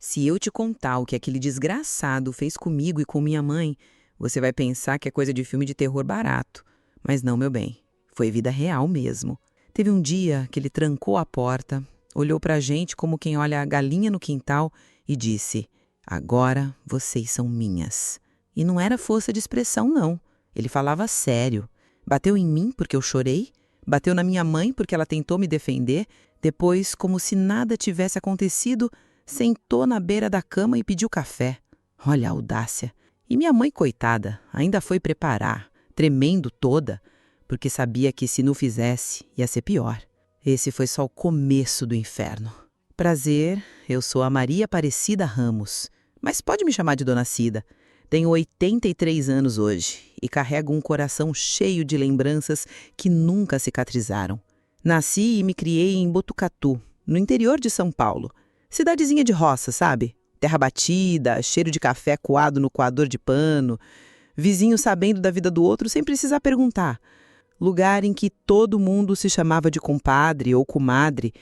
Se eu te contar o que aquele desgraçado fez comigo e com minha mãe, você vai pensar que é coisa de filme de terror barato. Mas não, meu bem. Foi vida real mesmo. Teve um dia que ele trancou a porta, olhou pra gente como quem olha a galinha no quintal e disse: "Agora vocês são minhas." E não era força de expressão, não. Ele falava sério. Bateu em mim porque eu chorei, bateu na minha mãe porque ela tentou me defender, depois, como se nada tivesse acontecido, sentou na beira da cama e pediu café. Olha a audácia. E minha mãe, coitada, ainda foi preparar, tremendo toda, porque sabia que se não fizesse, ia ser pior. Esse foi só o começo do inferno. Prazer, eu sou a Maria Aparecida Ramos, mas pode me chamar de Dona Cida. Tenho 83 anos hoje e carrego um coração cheio de lembranças que nunca cicatrizaram. Nasci e me criei em Botucatu, no interior de São Paulo. Cidadezinha de roça, sabe? Terra batida, cheiro de café coado no coador de pano, vizinho sabendo da vida do outro sem precisar perguntar. Lugar em que todo mundo se chamava de compadre ou comadre,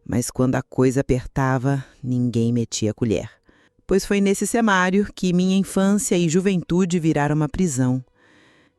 mas quando a coisa apertava, ninguém metia a colher. Pois foi nesse cenário que minha infância e juventude viraram uma prisão.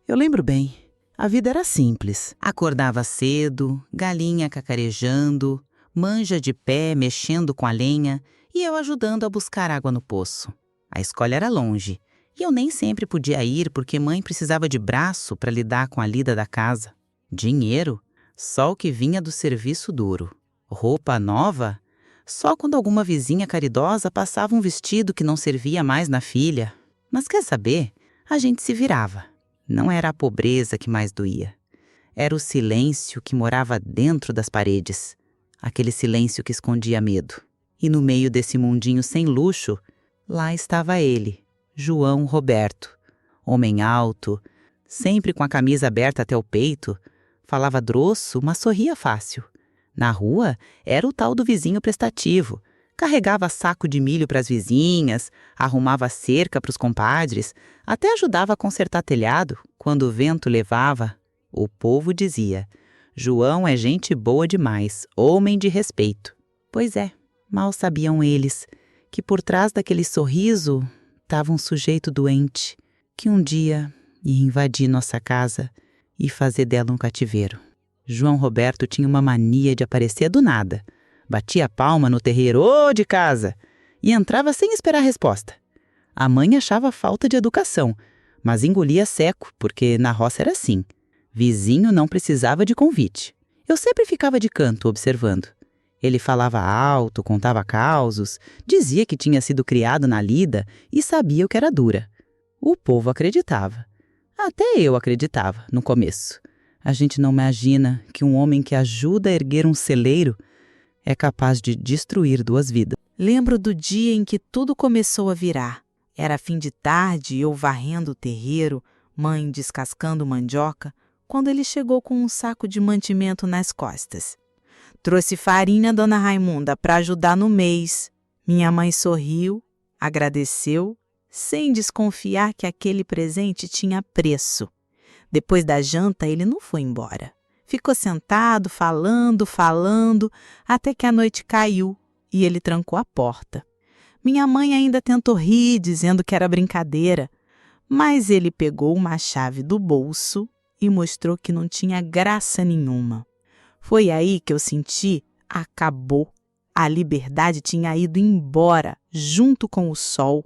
Eu lembro bem, a vida era simples. Acordava cedo, galinha cacarejando, manja de pé mexendo com a lenha e eu ajudando a buscar água no poço. A escola era longe e eu nem sempre podia ir porque mãe precisava de braço para lidar com a lida da casa. Dinheiro? Só o que vinha do serviço duro. Roupa nova? Só quando alguma vizinha caridosa passava um vestido que não servia mais na filha. Mas quer saber? A gente se virava. Não era a pobreza que mais doía. Era o silêncio que morava dentro das paredes. Aquele silêncio que escondia medo. E no meio desse mundinho sem luxo, lá estava ele, João Roberto. Homem alto, sempre com a camisa aberta até o peito, falava grosso, mas sorria fácil. Na rua, era o tal do vizinho prestativo. Carregava saco de milho para as vizinhas, arrumava cerca para os compadres, até ajudava a consertar telhado quando o vento levava. O povo dizia: João é gente boa demais, homem de respeito. Pois é, mal sabiam eles que por trás daquele sorriso estava um sujeito doente que um dia ia invadir nossa casa e fazer dela um cativeiro. João Roberto tinha uma mania de aparecer do nada. Batia a palma no terreiro, ô de casa, e entrava sem esperar resposta. A mãe achava falta de educação, mas engolia seco, porque na roça era assim. Vizinho não precisava de convite. Eu sempre ficava de canto observando. Ele falava alto, contava causos, dizia que tinha sido criado na lida e sabia o que era dura. O povo acreditava. Até eu acreditava, no começo. A gente não imagina que um homem que ajuda a erguer um celeiro é capaz de destruir duas vidas. Lembro do dia em que tudo começou a virar. Era fim de tarde, eu varrendo o terreiro, mãe descascando mandioca, quando ele chegou com um saco de mantimento nas costas. Trouxe farinha, dona Raimunda, para ajudar no mês. Minha mãe sorriu, agradeceu, sem desconfiar que aquele presente tinha preço. Depois da janta, ele não foi embora. Ficou sentado, falando, até que a noite caiu e ele trancou a porta. Minha mãe ainda tentou rir, dizendo que era brincadeira, mas ele pegou uma chave do bolso e mostrou que não tinha graça nenhuma. Foi aí que eu senti, acabou. A liberdade tinha ido embora, junto com o sol.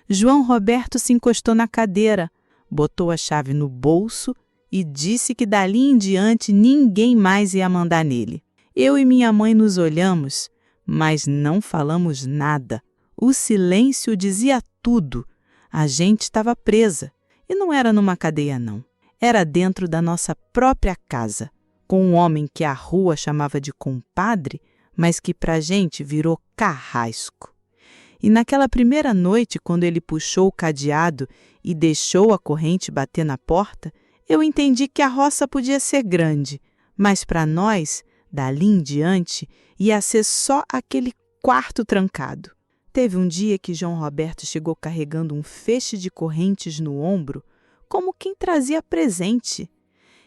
João Roberto se encostou na cadeira, botou a chave no bolso e disse que dali em diante ninguém mais ia mandar nele. Eu e minha mãe nos olhamos, mas não falamos nada. O silêncio dizia tudo. A gente estava presa. E não era numa cadeia, não. Era dentro da nossa própria casa, com um homem que a rua chamava de compadre, mas que pra gente virou carrasco. E naquela primeira noite, quando ele puxou o cadeado e deixou a corrente bater na porta, eu entendi que a roça podia ser grande, mas para nós, dali em diante, ia ser só aquele quarto trancado. Teve um dia que João Roberto chegou carregando um feixe de correntes no ombro, como quem trazia presente.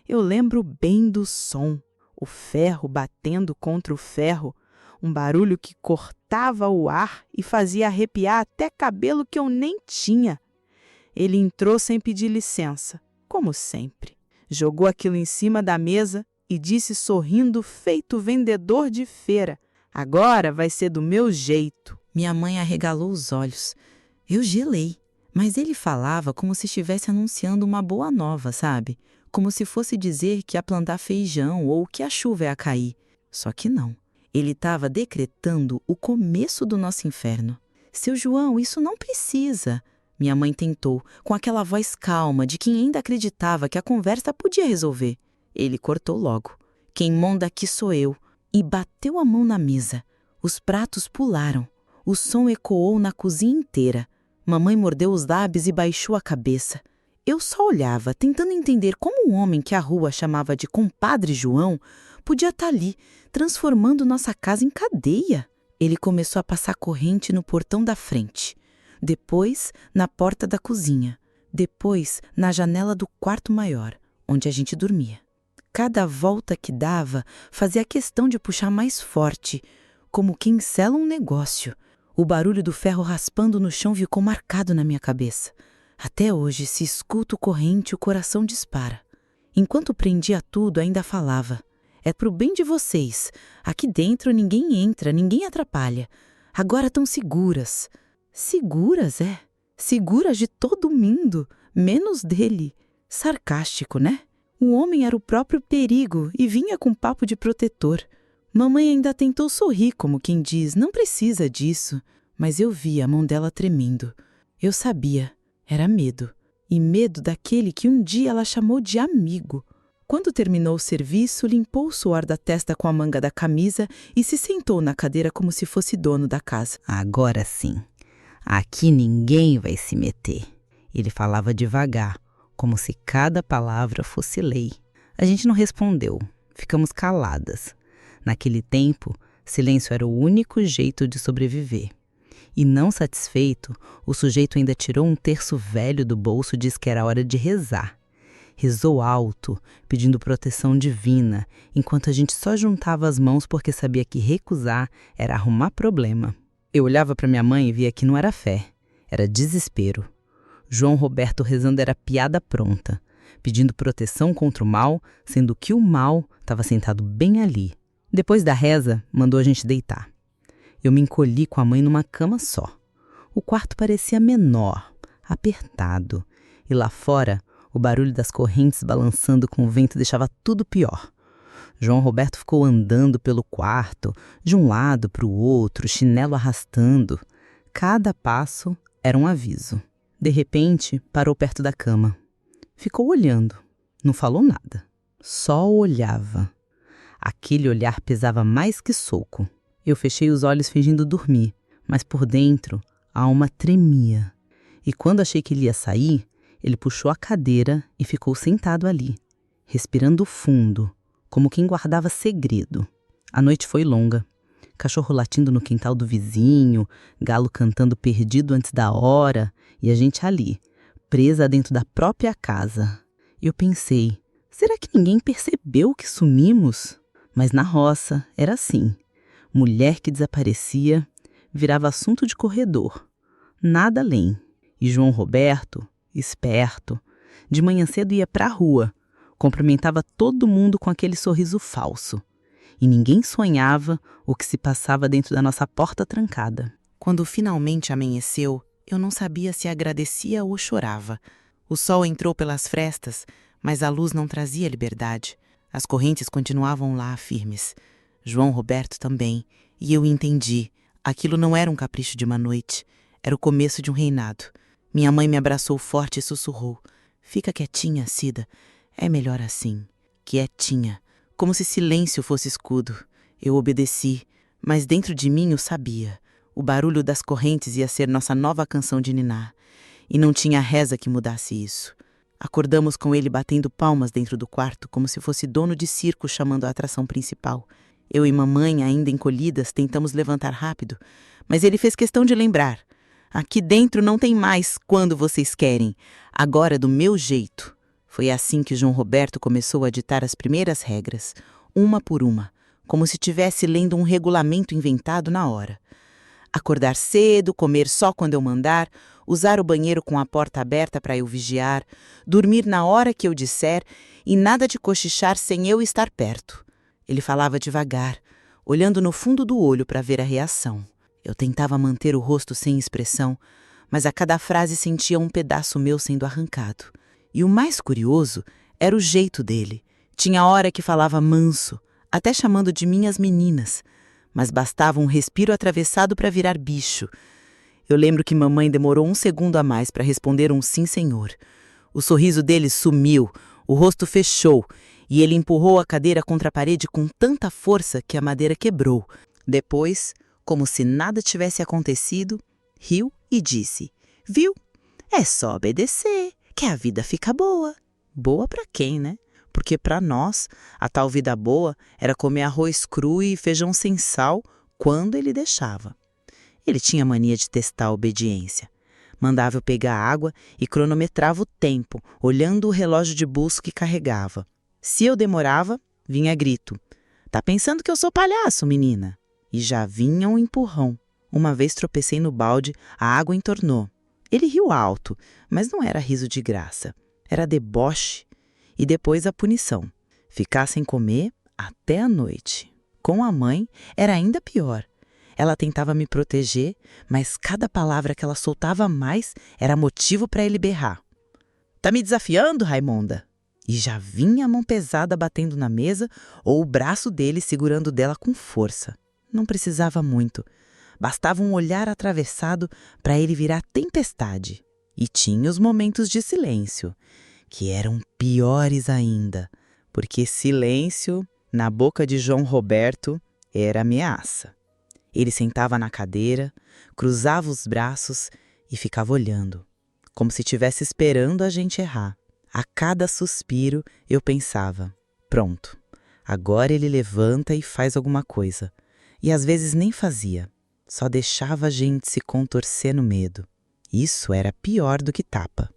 Eu lembro bem do som, o ferro batendo contra o ferro, um barulho que cortava o ar e fazia arrepiar até cabelo que eu nem tinha. Ele entrou sem pedir licença, como sempre. Jogou aquilo em cima da mesa e disse sorrindo feito vendedor de feira: "Agora vai ser do meu jeito." Minha mãe arregalou os olhos. Eu gelei, mas ele falava como se estivesse anunciando uma boa nova, sabe? Como se fosse dizer que ia plantar feijão ou que a chuva ia cair. Só que não. Ele estava decretando o começo do nosso inferno. "Seu João, isso não precisa." Minha mãe tentou, com aquela voz calma de quem ainda acreditava que a conversa podia resolver. Ele cortou logo. "Quem manda aqui sou eu." E bateu a mão na mesa. Os pratos pularam. O som ecoou na cozinha inteira. Mamãe mordeu os lábios e baixou a cabeça. Eu só olhava, tentando entender como um homem que a rua chamava de compadre João podia estar ali, transformando nossa casa em cadeia. Ele começou a passar corrente no portão da frente. Depois, na porta da cozinha. Depois, na janela do quarto maior, onde a gente dormia. Cada volta que dava, fazia questão de puxar mais forte, como quem sela um negócio. O barulho do ferro raspando no chão ficou marcado na minha cabeça. Até hoje, se escuto corrente, o coração dispara. Enquanto prendia tudo, ainda falava: "É pro bem de vocês. Aqui dentro ninguém entra, ninguém atrapalha. Agora estão seguras." Seguras, é? Seguras de todo mundo, menos dele. Sarcástico, né? O homem era o próprio perigo e vinha com papo de protetor. Mamãe ainda tentou sorrir, como quem diz: "Não precisa disso." Mas eu via a mão dela tremendo. Eu sabia. Era medo. E medo daquele que um dia ela chamou de amigo. Quando terminou o serviço, limpou o suor da testa com a manga da camisa e se sentou na cadeira como se fosse dono da casa. "Agora sim. Aqui ninguém vai se meter." Ele falava devagar, como se cada palavra fosse lei. A gente não respondeu. Ficamos caladas. Naquele tempo, silêncio era o único jeito de sobreviver. E não satisfeito, o sujeito ainda tirou um terço velho do bolso e disse que era hora de rezar. Rezou alto, pedindo proteção divina, enquanto a gente só juntava as mãos porque sabia que recusar era arrumar problema. Eu olhava para minha mãe e via que não era fé, era desespero. João Roberto rezando era piada pronta, pedindo proteção contra o mal, sendo que o mal estava sentado bem ali. Depois da reza, mandou a gente deitar. Eu me encolhi com a mãe numa cama só. O quarto parecia menor, apertado, e lá fora, o barulho das correntes balançando com o vento deixava tudo pior. João Roberto ficou andando pelo quarto, de um lado para o outro, chinelo arrastando. Cada passo era um aviso. De repente, parou perto da cama. Ficou olhando. Não falou nada. Só olhava. Aquele olhar pesava mais que soco. Eu fechei os olhos fingindo dormir, mas por dentro a alma tremia. E quando achei que ele ia sair, ele puxou a cadeira e ficou sentado ali, respirando fundo, como quem guardava segredo. A noite foi longa. Cachorro latindo no quintal do vizinho, galo cantando perdido antes da hora, e a gente ali, presa dentro da própria casa. Eu pensei, será que ninguém percebeu que sumimos? Mas na roça era assim. Mulher que desaparecia virava assunto de corredor. Nada além. E João Roberto, esperto, de manhã cedo ia para a rua, cumprimentava todo mundo com aquele sorriso falso. E ninguém sonhava o que se passava dentro da nossa porta trancada. Quando finalmente amanheceu, eu não sabia se agradecia ou chorava. O sol entrou pelas frestas, mas a luz não trazia liberdade. As correntes continuavam lá firmes. João Roberto também, e eu entendi. Aquilo não era um capricho de uma noite, era o começo de um reinado. Minha mãe me abraçou forte e sussurrou: "Fica quietinha, Cida. É melhor assim." Quietinha, como se silêncio fosse escudo. Eu obedeci, mas dentro de mim eu sabia. O barulho das correntes ia ser nossa nova canção de ninar. E não tinha reza que mudasse isso. Acordamos com ele batendo palmas dentro do quarto, como se fosse dono de circo chamando a atração principal. Eu e mamãe, ainda encolhidas, tentamos levantar rápido, mas ele fez questão de lembrar: "Aqui dentro não tem mais quando vocês querem, agora é do meu jeito." Foi assim que João Roberto começou a ditar as primeiras regras, uma por uma, como se estivesse lendo um regulamento inventado na hora. Acordar cedo, comer só quando eu mandar, usar o banheiro com a porta aberta para eu vigiar, dormir na hora que eu disser e nada de cochichar sem eu estar perto. Ele falava devagar, olhando no fundo do olho para ver a reação. Eu tentava manter o rosto sem expressão, mas a cada frase sentia um pedaço meu sendo arrancado. E o mais curioso era o jeito dele. Tinha hora que falava manso, até chamando de minhas meninas, mas bastava um respiro atravessado para virar bicho. Eu lembro que mamãe demorou 1 segundo a mais para responder um sim, senhor. O sorriso dele sumiu, o rosto fechou, e ele empurrou a cadeira contra a parede com tanta força que a madeira quebrou. Depois, como se nada tivesse acontecido, riu e disse: "Viu? É só obedecer, que a vida fica boa." Boa para quem, né? Porque para nós, a tal vida boa era comer arroz cru e feijão sem sal quando ele deixava. Ele tinha mania de testar a obediência. Mandava eu pegar água e cronometrava o tempo, olhando o relógio de bolso que carregava. Se eu demorava, vinha grito: "Tá pensando que eu sou palhaço, menina?" E já vinha um empurrão. Uma vez tropecei no balde, a água entornou. Ele riu alto, mas não era riso de graça. Era deboche. E depois a punição. Ficar sem comer até a noite. Com a mãe era ainda pior. Ela tentava me proteger, mas cada palavra que ela soltava a mais era motivo para ele berrar: "Tá me desafiando, Raimonda?" E já vinha a mão pesada batendo na mesa ou o braço dele segurando dela com força. Não precisava muito. Bastava um olhar atravessado para ele virar tempestade. E tinha os momentos de silêncio, que eram piores ainda, porque silêncio, na boca de João Roberto, era ameaça. Ele sentava na cadeira, cruzava os braços e ficava olhando, como se estivesse esperando a gente errar. A cada suspiro eu pensava: pronto, agora ele levanta e faz alguma coisa. E às vezes nem fazia, só deixava a gente se contorcer no medo. Isso era pior do que tapa.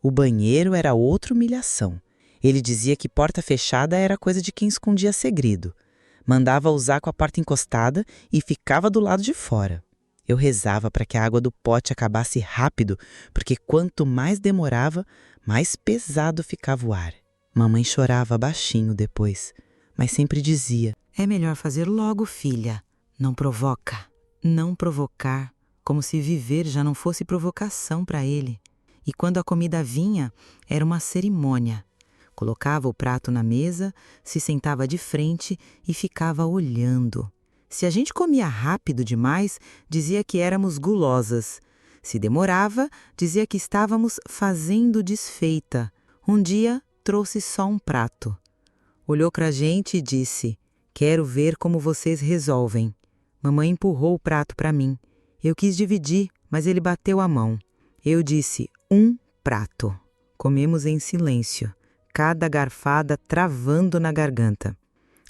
O banheiro era outra humilhação. Ele dizia que porta fechada era coisa de quem escondia segredo. Mandava usar com a porta encostada e ficava do lado de fora. Eu rezava para que a água do pote acabasse rápido, porque quanto mais demorava, mais pesado ficava o ar. Mamãe chorava baixinho depois, mas sempre dizia: "É melhor fazer logo, filha. Não provoca." Não provocar, como se viver já não fosse provocação para ele. E quando a comida vinha, era uma cerimônia. Colocava o prato na mesa, se sentava de frente e ficava olhando. Se a gente comia rápido demais, dizia que éramos gulosas. Se demorava, dizia que estávamos fazendo desfeita. Um dia, trouxe só um prato. Olhou para a gente e disse: "Quero ver como vocês resolvem." Mamãe empurrou o prato para mim. Eu quis dividir, mas ele bateu a mão. Eu disse: "Um prato." Comemos em silêncio, cada garfada travando na garganta.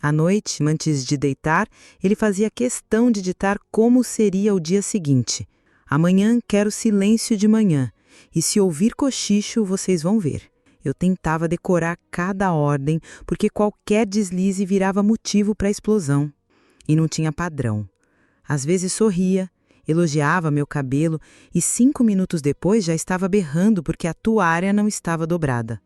À noite, antes de deitar, ele fazia questão de ditar como seria o dia seguinte. "Amanhã quero silêncio de manhã, e se ouvir cochicho, vocês vão ver." Eu tentava decorar cada ordem, porque qualquer deslize virava motivo para a explosão. E não tinha padrão. Às vezes sorria, elogiava meu cabelo e 5 minutos depois já estava berrando porque a toalha não estava dobrada.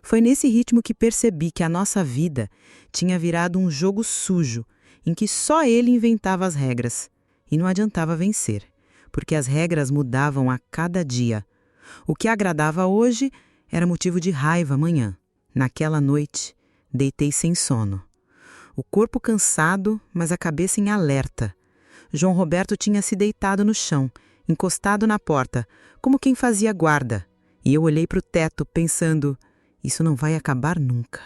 Foi nesse ritmo que percebi que a nossa vida tinha virado um jogo sujo, em que só ele inventava as regras. E não adiantava vencer, porque as regras mudavam a cada dia. O que agradava hoje era motivo de raiva amanhã. Naquela noite, deitei sem sono. O corpo cansado, mas a cabeça em alerta. João Roberto tinha se deitado no chão, encostado na porta, como quem fazia guarda. E eu olhei para o teto, pensando: isso não vai acabar nunca.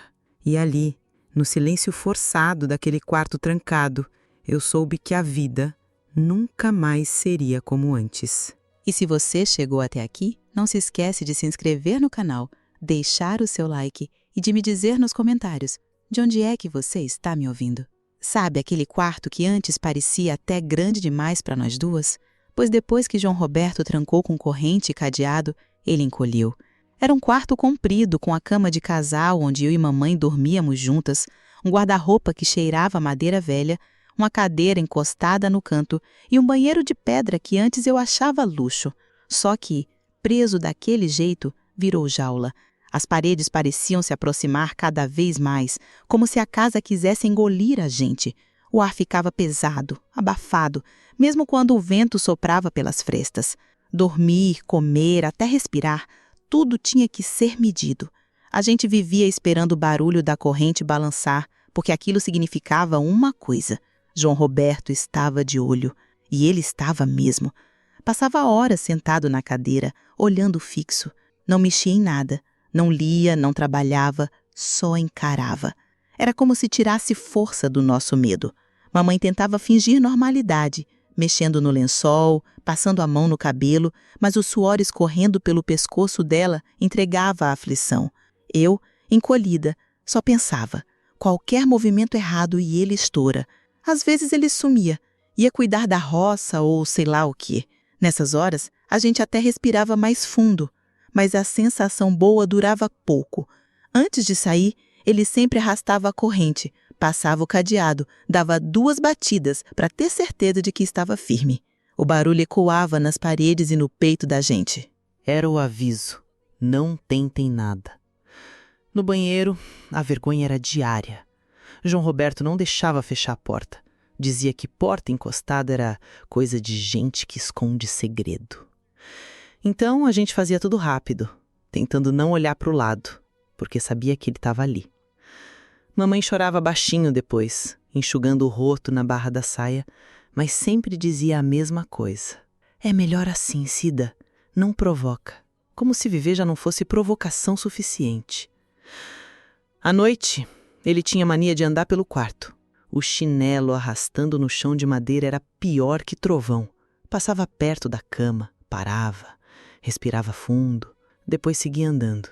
E ali, no silêncio forçado daquele quarto trancado, eu soube que a vida nunca mais seria como antes. E se você chegou até aqui, não se esquece de se inscrever no canal, deixar o seu like e de me dizer nos comentários de onde é que você está me ouvindo. Sabe aquele quarto que antes parecia até grande demais para nós duas? Pois depois que João Roberto trancou com corrente e cadeado, ele encolheu. Era um quarto comprido com a cama de casal onde eu e mamãe dormíamos juntas, um guarda-roupa que cheirava a madeira velha, uma cadeira encostada no canto e um banheiro de pedra que antes eu achava luxo. Só que, preso daquele jeito, virou jaula. As paredes pareciam se aproximar cada vez mais, como se a casa quisesse engolir a gente. O ar ficava pesado, abafado, mesmo quando o vento soprava pelas frestas. Dormir, comer, até respirar, tudo tinha que ser medido. A gente vivia esperando o barulho da corrente balançar, porque aquilo significava uma coisa. João Roberto estava de olho, e ele estava mesmo. Passava horas sentado na cadeira, olhando fixo. Não mexia em nada, não lia, não trabalhava, só encarava. Era como se tirasse força do nosso medo. Mamãe tentava fingir normalidade, mexendo no lençol, passando a mão no cabelo, mas o suor escorrendo pelo pescoço dela entregava a aflição. Eu, encolhida, só pensava. Qualquer movimento errado e ele estoura. Às vezes ele sumia, ia cuidar da roça ou sei lá o quê. Nessas horas, a gente até respirava mais fundo, mas a sensação boa durava pouco. Antes de sair, ele sempre arrastava a corrente, passava o cadeado, dava 2 batidas para ter certeza de que estava firme. O barulho ecoava nas paredes e no peito da gente. Era o aviso. Não tentem nada. No banheiro, a vergonha era diária. João Roberto não deixava fechar a porta. Dizia que porta encostada era coisa de gente que esconde segredo. Então a gente fazia tudo rápido, tentando não olhar para o lado, porque sabia que ele estava ali. Mamãe chorava baixinho depois, enxugando o rosto na barra da saia, mas sempre dizia a mesma coisa. É melhor assim, Cida, não provoca. Como se viver já não fosse provocação suficiente. À noite, ele tinha mania de andar pelo quarto. O chinelo arrastando no chão de madeira era pior que trovão. Passava perto da cama, parava, respirava fundo, depois seguia andando.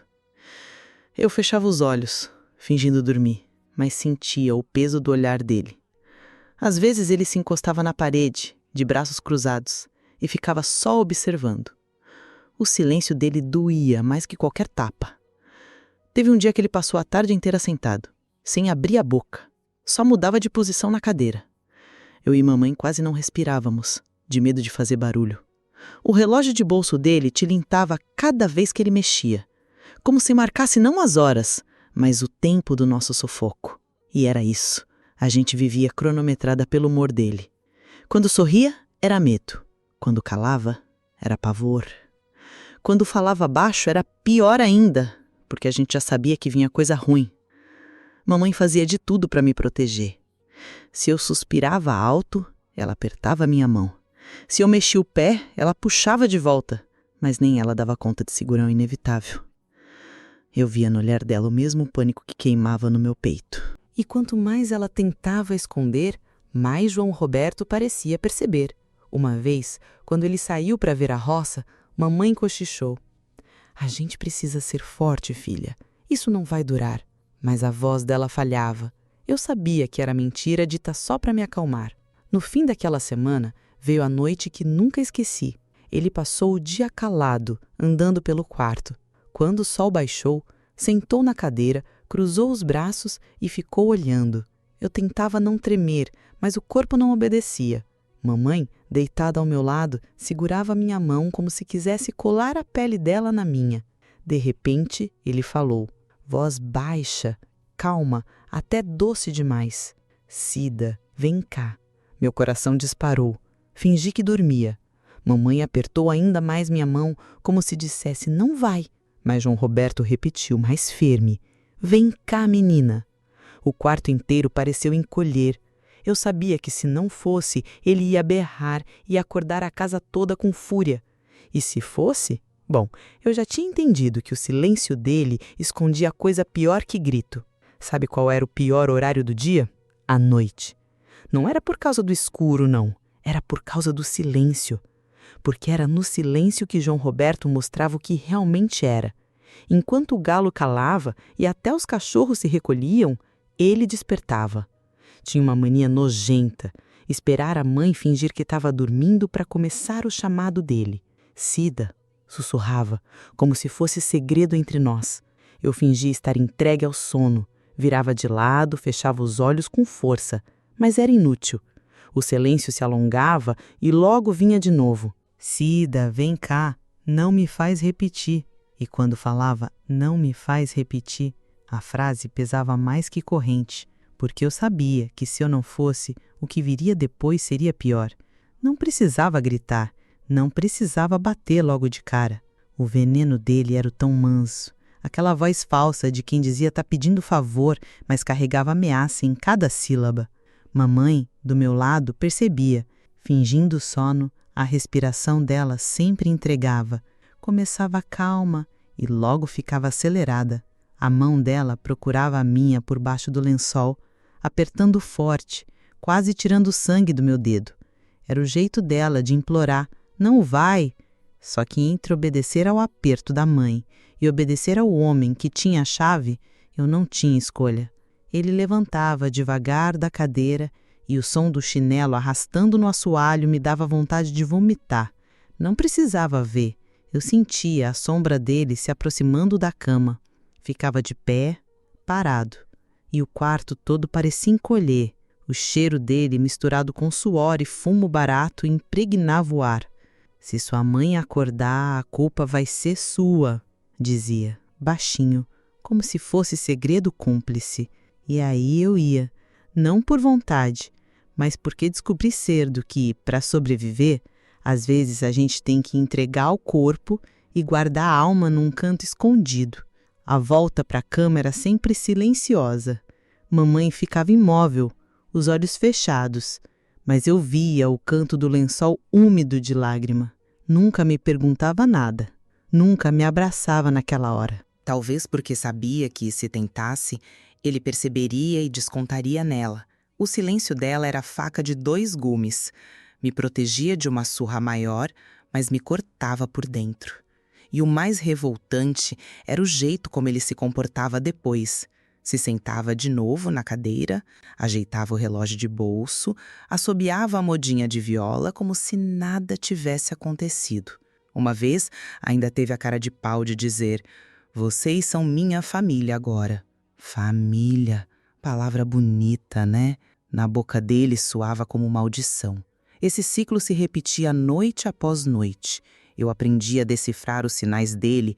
Eu fechava os olhos, fingindo dormir, mas sentia o peso do olhar dele. Às vezes ele se encostava na parede, de braços cruzados, e ficava só observando. O silêncio dele doía mais que qualquer tapa. Teve um dia que ele passou a tarde inteira sentado, sem abrir a boca. Só mudava de posição na cadeira. Eu e mamãe quase não respirávamos, de medo de fazer barulho. O relógio de bolso dele tilintava cada vez que ele mexia, como se marcasse não as horas, mas o tempo do nosso sufoco. E era isso. A gente vivia cronometrada pelo humor dele. Quando sorria, era medo. Quando calava, era pavor. Quando falava baixo, era pior ainda, porque a gente já sabia que vinha coisa ruim. Mamãe fazia de tudo para me proteger. Se eu suspirava alto, ela apertava minha mão. Se eu mexia o pé, ela puxava de volta, mas nem ela dava conta de segurar o inevitável. Eu via no olhar dela o mesmo pânico que queimava no meu peito. E quanto mais ela tentava esconder, mais João Roberto parecia perceber. Uma vez, quando ele saiu para ver a roça, mamãe cochichou. A gente precisa ser forte, filha. Isso não vai durar. Mas a voz dela falhava. Eu sabia que era mentira dita só para me acalmar. No fim daquela semana, veio a noite que nunca esqueci. Ele passou o dia calado, andando pelo quarto. Quando o sol baixou, sentou na cadeira, cruzou os braços e ficou olhando. Eu tentava não tremer, mas o corpo não obedecia. Mamãe, deitada ao meu lado, segurava minha mão como se quisesse colar a pele dela na minha. De repente, ele falou. Voz baixa, calma, até doce demais. Cida, vem cá. Meu coração disparou. Fingi que dormia. Mamãe apertou ainda mais minha mão, como se dissesse, não vai. Mas João Roberto repetiu, mais firme. Vem cá, menina. O quarto inteiro pareceu encolher. Eu sabia que se não fosse, ele ia berrar e acordar a casa toda com fúria. E se fosse... Bom, eu já tinha entendido que o silêncio dele escondia coisa pior que grito. Sabe qual era o pior horário do dia? À noite. Não era por causa do escuro, não. Era por causa do silêncio. Porque era no silêncio que João Roberto mostrava o que realmente era. Enquanto o galo calava e até os cachorros se recolhiam, ele despertava. Tinha uma mania nojenta. Esperar a mãe fingir que estava dormindo para começar o chamado dele. Cida. Sussurrava, como se fosse segredo entre nós. Eu fingia estar entregue ao sono. Virava de lado, fechava os olhos com força, mas era inútil. O silêncio se alongava e logo vinha de novo. Cida, vem cá, não me faz repetir. E quando falava, não me faz repetir, a frase pesava mais que corrente, porque eu sabia que se eu não fosse, o que viria depois seria pior. Não precisava gritar, não precisava bater logo de cara. O veneno dele era o tão manso, aquela voz falsa de quem dizia estar pedindo favor, mas carregava ameaça em cada sílaba. Mamãe, do meu lado, percebia. Fingindo sono, a respiração dela sempre entregava. Começava calma e logo ficava acelerada. A mão dela procurava a minha por baixo do lençol, apertando forte, quase tirando o sangue do meu dedo. Era o jeito dela de implorar, não vai. Só que entre obedecer ao aperto da mãe e obedecer ao homem que tinha a chave, eu não tinha escolha. Ele levantava devagar da cadeira e o som do chinelo arrastando no assoalho me dava vontade de vomitar. Não precisava ver, eu sentia a sombra dele se aproximando da cama. Ficava de pé, parado, e o quarto todo parecia encolher. O cheiro dele, misturado com suor e fumo barato, impregnava o ar. Se sua mãe acordar, a culpa vai ser sua, dizia, baixinho, como se fosse segredo cúmplice. E aí eu ia, não por vontade, mas porque descobri cedo que, para sobreviver, às vezes a gente tem que entregar o corpo e guardar a alma num canto escondido. A volta para a cama era sempre silenciosa. Mamãe ficava imóvel, os olhos fechados, mas eu via o canto do lençol úmido de lágrima. Nunca me perguntava nada, nunca me abraçava naquela hora. Talvez porque sabia que, se tentasse, ele perceberia e descontaria nela. O silêncio dela era a faca de 2 gumes. Me protegia de uma surra maior, mas me cortava por dentro. E o mais revoltante era o jeito como ele se comportava depois. Se sentava de novo na cadeira, ajeitava o relógio de bolso, assobiava a modinha de viola como se nada tivesse acontecido. Uma vez, ainda teve a cara de pau de dizer: "Vocês são minha família agora." Família, palavra bonita, né? Na boca dele soava como maldição. Esse ciclo se repetia noite após noite. Eu aprendi a decifrar os sinais dele.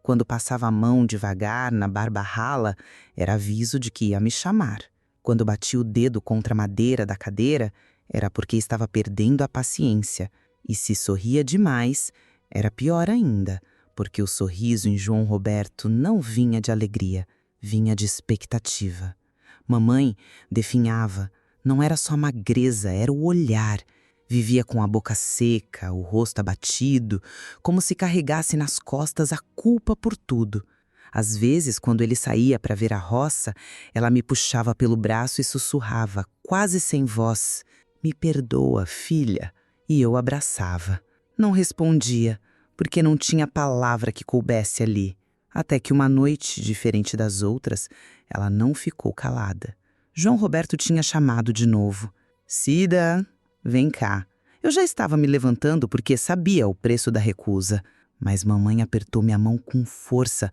Quando passava a mão devagar na barba rala, era aviso de que ia me chamar. Quando batia o dedo contra a madeira da cadeira, era porque estava perdendo a paciência. E se sorria demais, era pior ainda, porque o sorriso em João Roberto não vinha de alegria, vinha de expectativa. Mamãe definhava, não era só magreza, era o olhar. Vivia com a boca seca, o rosto abatido, como se carregasse nas costas a culpa por tudo. Às vezes, quando ele saía para ver a roça, ela me puxava pelo braço e sussurrava, quase sem voz: "Me perdoa, filha." E eu abraçava. Não respondia, porque não tinha palavra que coubesse ali. Até que uma noite, diferente das outras, ela não ficou calada. João Roberto tinha chamado de novo. "Cida, vem cá." Eu já estava me levantando porque sabia o preço da recusa. Mas mamãe apertou minha mão com força,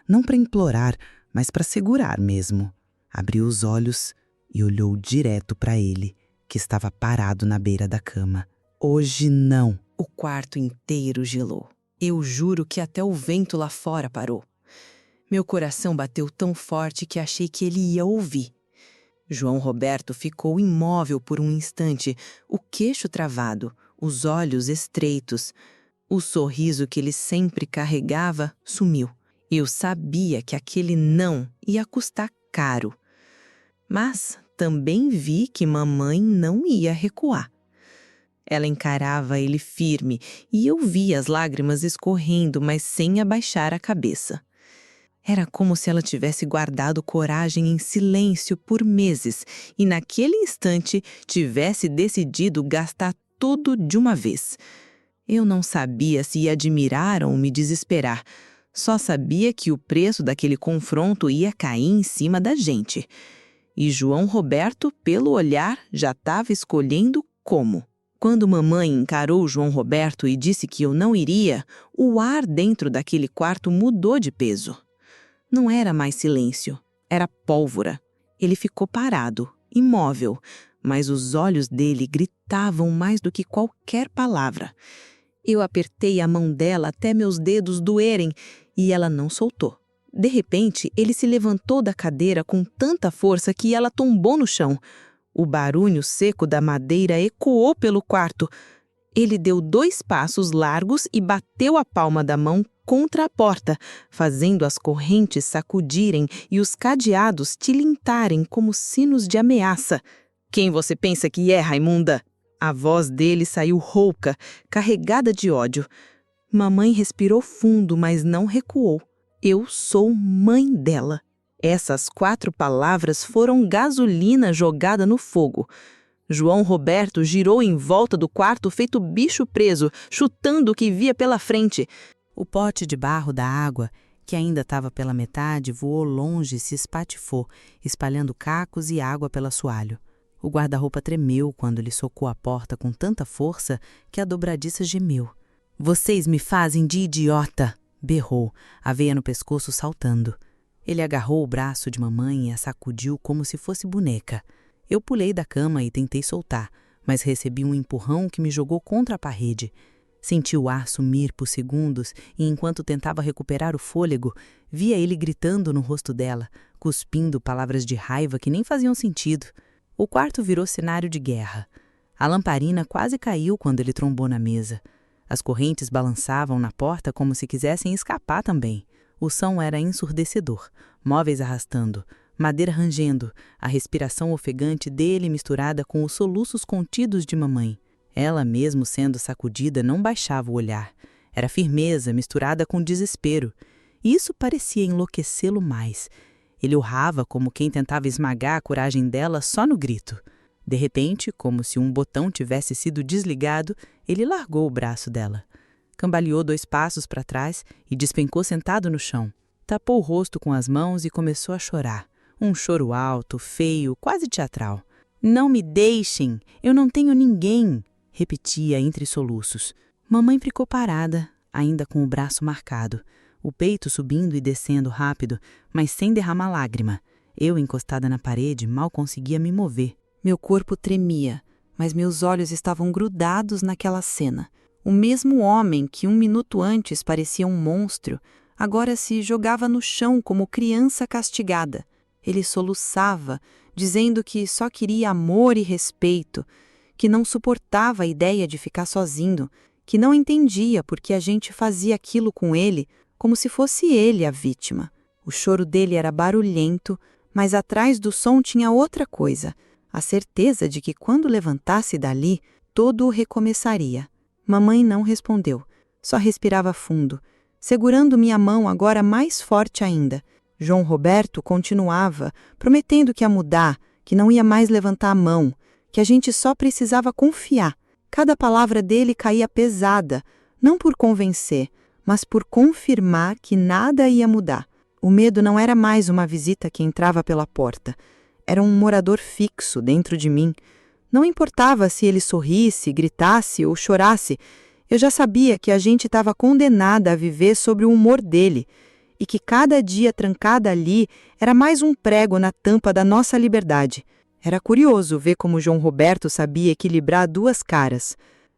não para implorar, mas para segurar mesmo. Abriu os olhos e olhou direto para ele, que estava parado na beira da cama. "Hoje não." O quarto inteiro gelou. Eu juro que até o vento lá fora parou. Meu coração bateu tão forte que achei que ele ia ouvir. João Roberto ficou imóvel por um instante, o queixo travado, os olhos estreitos. O sorriso que ele sempre carregava sumiu. Eu sabia que aquele não ia custar caro. Mas também vi que mamãe não ia recuar. Ela encarava ele firme e eu via as lágrimas escorrendo, mas sem abaixar a cabeça. Era como se ela tivesse guardado coragem em silêncio por meses e naquele instante tivesse decidido gastar tudo de uma vez. Eu não sabia se ia admirar ou me desesperar. Só sabia que o preço daquele confronto ia cair em cima da gente. E João Roberto, pelo olhar, já estava escolhendo como. Quando mamãe encarou João Roberto e disse que eu não iria, o ar dentro daquele quarto mudou de peso. Não era mais silêncio, Era pólvora. Ele ficou parado, imóvel, mas os olhos dele gritavam mais do que qualquer palavra. Eu apertei a mão dela até meus dedos doerem e ela não soltou. De repente, ele se levantou da cadeira com tanta força que ela tombou no chão. O barulho seco da madeira ecoou pelo quarto. Ele deu 2 passos largos e bateu a palma da mão contra a porta, fazendo as correntes sacudirem e os cadeados tilintarem como sinos de ameaça. "Quem você pensa que é, Raimunda?" A voz dele saiu rouca, carregada de ódio. Mamãe respirou fundo, mas não recuou. Eu sou mãe dela. Essas 4 palavras foram gasolina jogada no fogo. João Roberto girou em volta do quarto feito bicho preso, chutando o que via pela frente. O pote de barro da água, que ainda estava pela metade, voou longe e se espatifou, espalhando cacos e água pelo assoalho. O guarda-roupa tremeu quando ele socou a porta com tanta força que a dobradiça gemeu. "Vocês me fazem de idiota!" berrou, a veia no pescoço saltando. Ele agarrou o braço de mamãe e a sacudiu como se fosse boneca. Eu pulei da cama e tentei soltar, mas recebi um empurrão que me jogou contra a parede. Senti o ar sumir por segundos e, enquanto tentava recuperar o fôlego, via ele gritando no rosto dela, cuspindo palavras de raiva que nem faziam sentido. O quarto virou cenário de guerra. A lamparina quase caiu quando ele trombou na mesa. As correntes balançavam na porta como se quisessem escapar também. O som era ensurdecedor, móveis arrastando, madeira rangendo, a respiração ofegante dele misturada com os soluços contidos de mamãe. Ela, mesmo sendo sacudida, não baixava o olhar. Era firmeza misturada com desespero. Isso parecia enlouquecê-lo mais. Ele urrava como quem tentava esmagar a coragem dela só no grito. De repente, como se um botão tivesse sido desligado, ele largou o braço dela. Cambaleou 2 passos para trás e despencou sentado no chão. Tapou o rosto com as mãos e começou a chorar. Um choro alto, feio, quase teatral. "Não me deixem! Eu não tenho ninguém!" repetia entre soluços. Mamãe ficou parada, ainda com o braço marcado, o peito subindo e descendo rápido, mas sem derramar lágrima. Eu, encostada na parede, mal conseguia me mover. Meu corpo tremia, mas meus olhos estavam grudados naquela cena. O mesmo homem que 1 minuto antes parecia um monstro, agora se jogava no chão como criança castigada. Ele soluçava, dizendo que só queria amor e respeito, que não suportava a ideia de ficar sozinho, que não entendia por que a gente fazia aquilo com ele como se fosse ele a vítima. O choro dele era barulhento, mas atrás do som tinha outra coisa, a certeza de que quando levantasse dali, tudo recomeçaria. Mamãe não respondeu, só respirava fundo, segurando minha mão agora mais forte ainda. João Roberto continuava, prometendo que ia mudar, que não ia mais levantar a mão, que a gente só precisava confiar. Cada palavra dele caía pesada, não por convencer, mas por confirmar que nada ia mudar. O medo não era mais uma visita que entrava pela porta. Era um morador fixo dentro de mim. Não importava se ele sorrisse, gritasse ou chorasse, eu já sabia que a gente estava condenada a viver sobre o humor dele e que cada dia trancada ali era mais um prego na tampa da nossa liberdade. Era curioso ver como João Roberto sabia equilibrar 2 caras,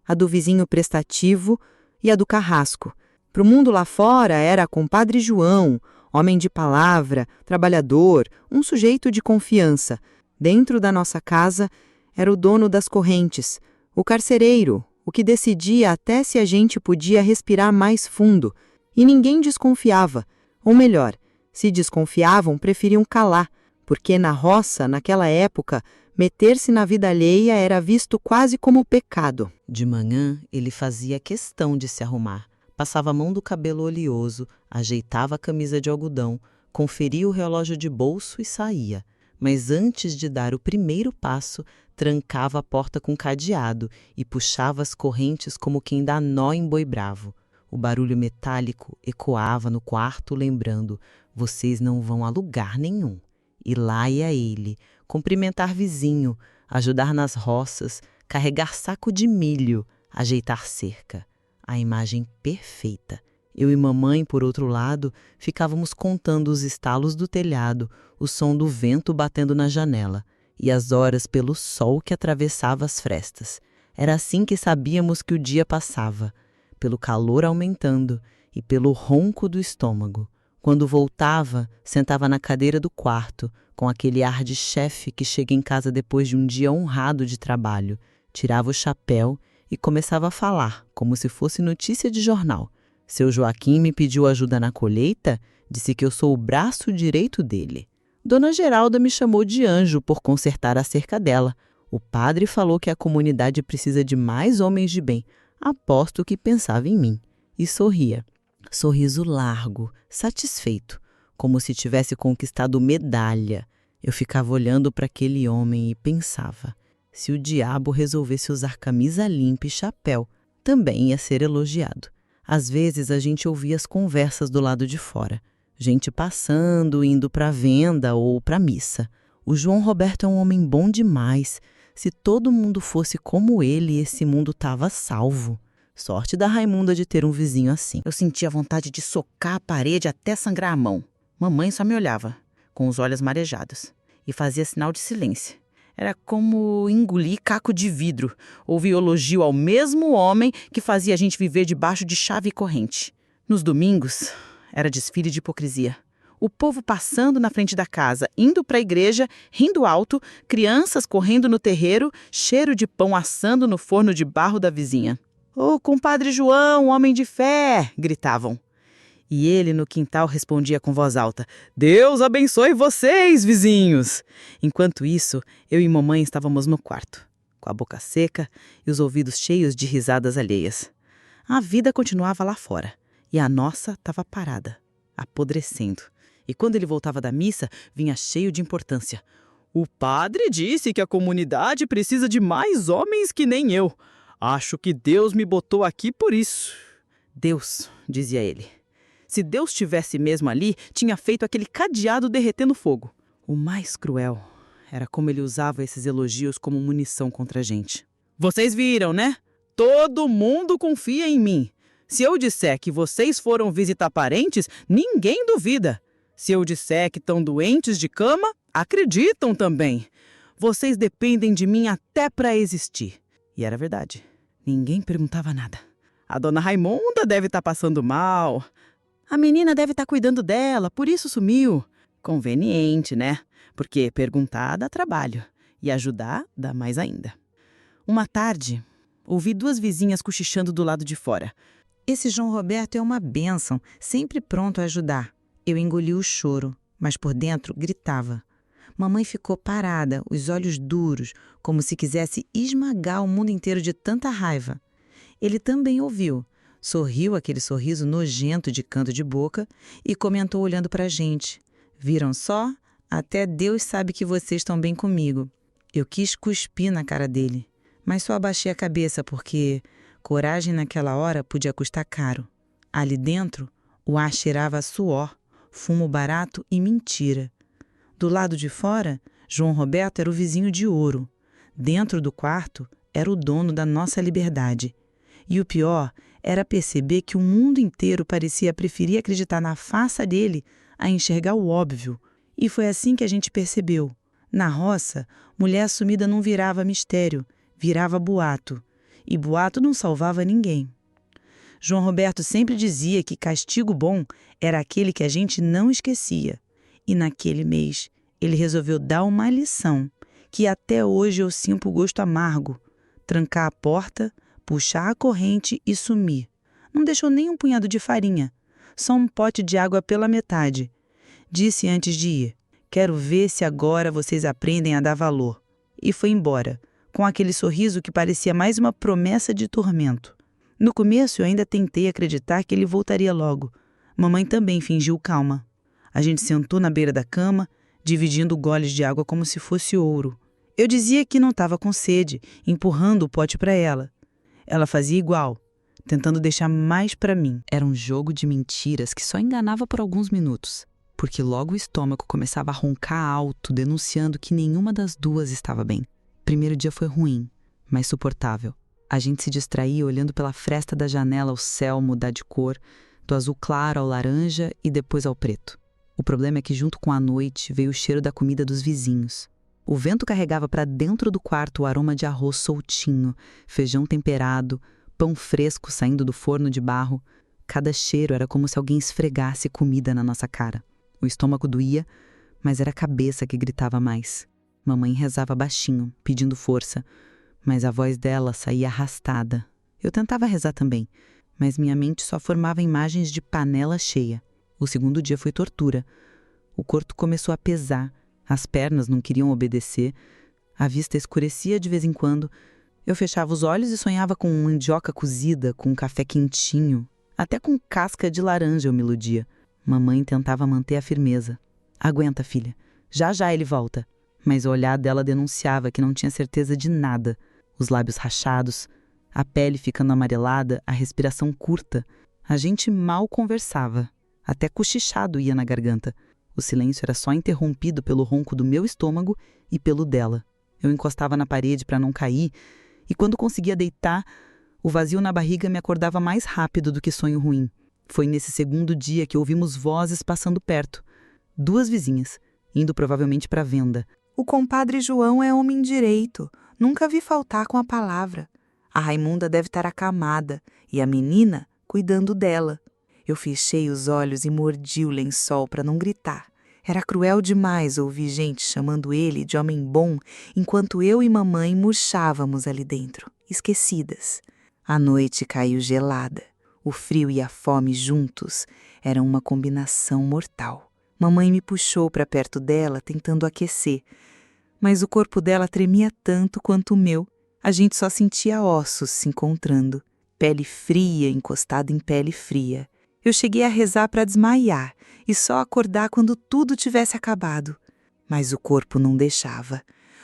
a do vizinho prestativo e a do carrasco. Para o mundo lá fora era compadre João, homem de palavra, trabalhador, um sujeito de confiança. Dentro da nossa casa era o dono das correntes, o carcereiro, o que decidia até se a gente podia respirar mais fundo. E ninguém desconfiava, ou melhor, se desconfiavam, preferiam calar, porque na roça, naquela época, meter-se na vida alheia era visto quase como pecado. De manhã, ele fazia questão de se arrumar. Passava a mão do cabelo oleoso, ajeitava a camisa de algodão, conferia o relógio de bolso e saía. Mas antes de dar o primeiro passo, trancava a porta com cadeado e puxava as correntes como quem dá nó em boi bravo. O barulho metálico ecoava no quarto, lembrando: vocês não vão a lugar nenhum. E lá ia ele, cumprimentar vizinho, ajudar nas roças, carregar saco de milho, ajeitar cerca. A imagem perfeita. Eu e mamãe, por outro lado, ficávamos contando os estalos do telhado, o som do vento batendo na janela e as horas pelo sol que atravessava as frestas. Era assim que sabíamos que o dia passava, pelo calor aumentando e pelo ronco do estômago. Quando voltava, sentava na cadeira do quarto, com aquele ar de chefe que chega em casa depois de um dia honrado de trabalho. Tirava o chapéu e começava a falar, como se fosse notícia de jornal. Seu Joaquim me pediu ajuda na colheita, disse que eu sou o braço direito dele. Dona Geralda me chamou de anjo por consertar a cerca dela. O padre falou que a comunidade precisa de mais homens de bem. Aposto que pensava em mim. E sorria. Sorriso largo, satisfeito, como se tivesse conquistado medalha. Eu ficava olhando para aquele homem e pensava, se o diabo resolvesse usar camisa limpa e chapéu, também ia ser elogiado. Às vezes a gente ouvia as conversas do lado de fora. Gente passando, indo para a venda ou para a missa. O João Roberto é um homem bom demais. Se todo mundo fosse como ele, esse mundo estava salvo. Sorte da Raimunda de ter um vizinho assim. Eu sentia vontade de socar a parede até sangrar a mão. Mamãe só me olhava, com os olhos marejados, e fazia sinal de silêncio. Era como engolir caco de vidro, ouvir elogio ao mesmo homem que fazia a gente viver debaixo de chave e corrente. Nos domingos, era desfile de hipocrisia. O povo passando na frente da casa, indo para a igreja, rindo alto, crianças correndo no terreiro, cheiro de pão assando no forno de barro da vizinha. "Ô, compadre João, homem de fé!" gritavam. E ele no quintal respondia com voz alta, "Deus abençoe vocês, vizinhos!" Enquanto isso, eu e mamãe estávamos no quarto, com a boca seca e os ouvidos cheios de risadas alheias. A vida continuava lá fora, e a nossa estava parada, apodrecendo. E quando ele voltava da missa, vinha cheio de importância. "O padre disse que a comunidade precisa de mais homens que nem eu. Acho que Deus me botou aqui por isso." "Deus", dizia ele. Se Deus estivesse mesmo ali, tinha feito aquele cadeado derreter no fogo. O mais cruel era como ele usava esses elogios como munição contra a gente. "Vocês viram, né? Todo mundo confia em mim. Se eu disser que vocês foram visitar parentes, ninguém duvida. Se eu disser que estão doentes de cama, acreditam também. Vocês dependem de mim até para existir." E era verdade. Ninguém perguntava nada. "A dona Raimunda deve estar passando mal. A menina deve estar cuidando dela, por isso sumiu." Conveniente, né? Porque perguntar dá trabalho e ajudar dá mais ainda. Uma tarde, ouvi duas vizinhas cochichando do lado de fora. Esse João Roberto é uma bênção, sempre pronto a ajudar. Eu engoli o choro, mas por dentro gritava. Mamãe ficou parada, os olhos duros, como se quisesse esmagar o mundo inteiro de tanta raiva. Ele também ouviu. Sorriu aquele sorriso nojento de canto de boca e comentou olhando para a gente. "Viram só? Até Deus sabe que vocês estão bem comigo." Eu quis cuspir na cara dele, mas só abaixei a cabeça porque coragem naquela hora podia custar caro. Ali dentro, o ar cheirava a suor, fumo barato e mentira. Do lado de fora, João Roberto era o vizinho de ouro. Dentro do quarto, era o dono da nossa liberdade. E o pior era perceber que o mundo inteiro parecia preferir acreditar na farsa dele a enxergar o óbvio. E foi assim que a gente percebeu. Na roça, mulher assumida não virava mistério, virava boato. E boato não salvava ninguém. João Roberto sempre dizia que castigo bom era aquele que a gente não esquecia. E naquele mês, ele resolveu dar uma lição, que até hoje eu sinto o gosto amargo. Trancar a porta, puxar a corrente e sumir. Não deixou nem um punhado de farinha, só um pote de água pela metade. Disse antes de ir, "Quero ver se agora vocês aprendem a dar valor." E foi embora, com aquele sorriso que parecia mais uma promessa de tormento. No começo eu ainda tentei acreditar que ele voltaria logo. Mamãe também fingiu calma. A gente sentou na beira da cama, dividindo goles de água como se fosse ouro. Eu dizia que não estava com sede, empurrando o pote para ela. Ela fazia igual, tentando deixar mais para mim. Era um jogo de mentiras que só enganava por alguns minutos, porque logo o estômago começava a roncar alto, denunciando que nenhuma das duas estava bem. Primeiro dia foi ruim, mas suportável. A gente se distraía olhando pela fresta da janela o céu mudar de cor, do azul claro ao laranja e depois ao preto. O problema é que junto com a noite veio o cheiro da comida dos vizinhos. O vento carregava para dentro do quarto o aroma de arroz soltinho, feijão temperado, pão fresco saindo do forno de barro. Cada cheiro era como se alguém esfregasse comida na nossa cara. O estômago doía, mas era a cabeça que gritava mais. Mamãe rezava baixinho, pedindo força, mas a voz dela saía arrastada. Eu tentava rezar também, mas minha mente só formava imagens de panela cheia. O segundo dia foi tortura. O corpo começou a pesar, as pernas não queriam obedecer, a vista escurecia de vez em quando. Eu fechava os olhos e sonhava com mandioca cozida, com um café quentinho. Até com casca de laranja eu me iludia. Mamãe tentava manter a firmeza. Aguenta, filha. Já já ele volta. Mas o olhar dela denunciava que não tinha certeza de nada. Os lábios rachados, a pele ficando amarelada, a respiração curta. A gente mal conversava. Até cochichado ia na garganta. O silêncio era só interrompido pelo ronco do meu estômago e pelo dela. Eu encostava na parede para não cair, e quando conseguia deitar, o vazio na barriga me acordava mais rápido do que sonho ruim. Foi nesse segundo dia que ouvimos vozes passando perto. 2 vizinhas, indo provavelmente para a venda. O compadre João é homem direito. Nunca vi faltar com a palavra. A Raimunda deve estar acamada e a menina cuidando dela. Eu fechei os olhos e mordi o lençol para não gritar. Era cruel demais ouvir gente chamando ele de homem bom enquanto eu e mamãe murchávamos ali dentro, esquecidas. A noite caiu gelada. O frio e a fome juntos eram uma combinação mortal. Mamãe me puxou para perto dela, tentando aquecer. Mas o corpo dela tremia tanto quanto o meu. A gente só sentia ossos se encontrando. Pele fria encostada em pele fria. Eu cheguei a rezar para desmaiar e só acordar quando tudo tivesse acabado. Mas o corpo não deixava.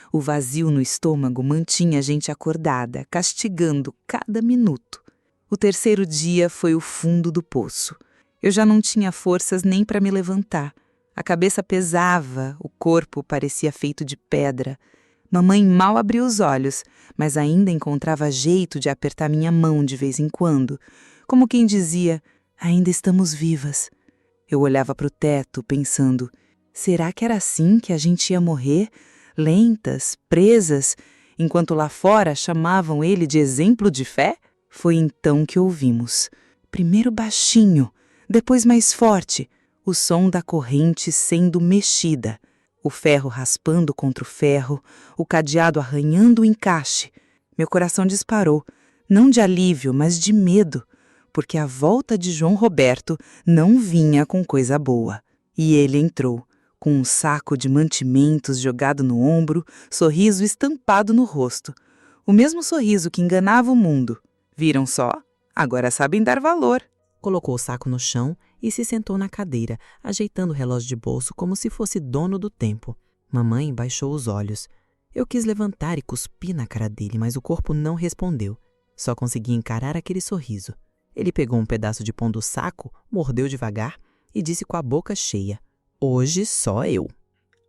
O vazio no estômago mantinha a gente acordada, castigando cada minuto. O terceiro dia foi o fundo do poço. Eu já não tinha forças nem para me levantar. A cabeça pesava, o corpo parecia feito de pedra. Mamãe mal abriu os olhos, mas ainda encontrava jeito de apertar minha mão de vez em quando, como quem dizia: ainda estamos vivas. Eu olhava para o teto, pensando: será que era assim que a gente ia morrer? Lentas, presas, enquanto lá fora chamavam ele de exemplo de fé? Foi então que ouvimos. Primeiro baixinho, depois mais forte, o som da corrente sendo mexida, o ferro raspando contra o ferro, o cadeado arranhando o encaixe. Meu coração disparou, não de alívio, mas de medo, porque a volta de João Roberto não vinha com coisa boa. E ele entrou, com um saco de mantimentos jogado no ombro, sorriso estampado no rosto. O mesmo sorriso que enganava o mundo. Viram só? Agora sabem dar valor. Colocou o saco no chão e se sentou na cadeira, ajeitando o relógio de bolso como se fosse dono do tempo. Mamãe baixou os olhos. Eu quis levantar e cuspi na cara dele, mas o corpo não respondeu. Só consegui encarar aquele sorriso. Ele pegou um pedaço de pão do saco, mordeu devagar e disse com a boca cheia: hoje só eu.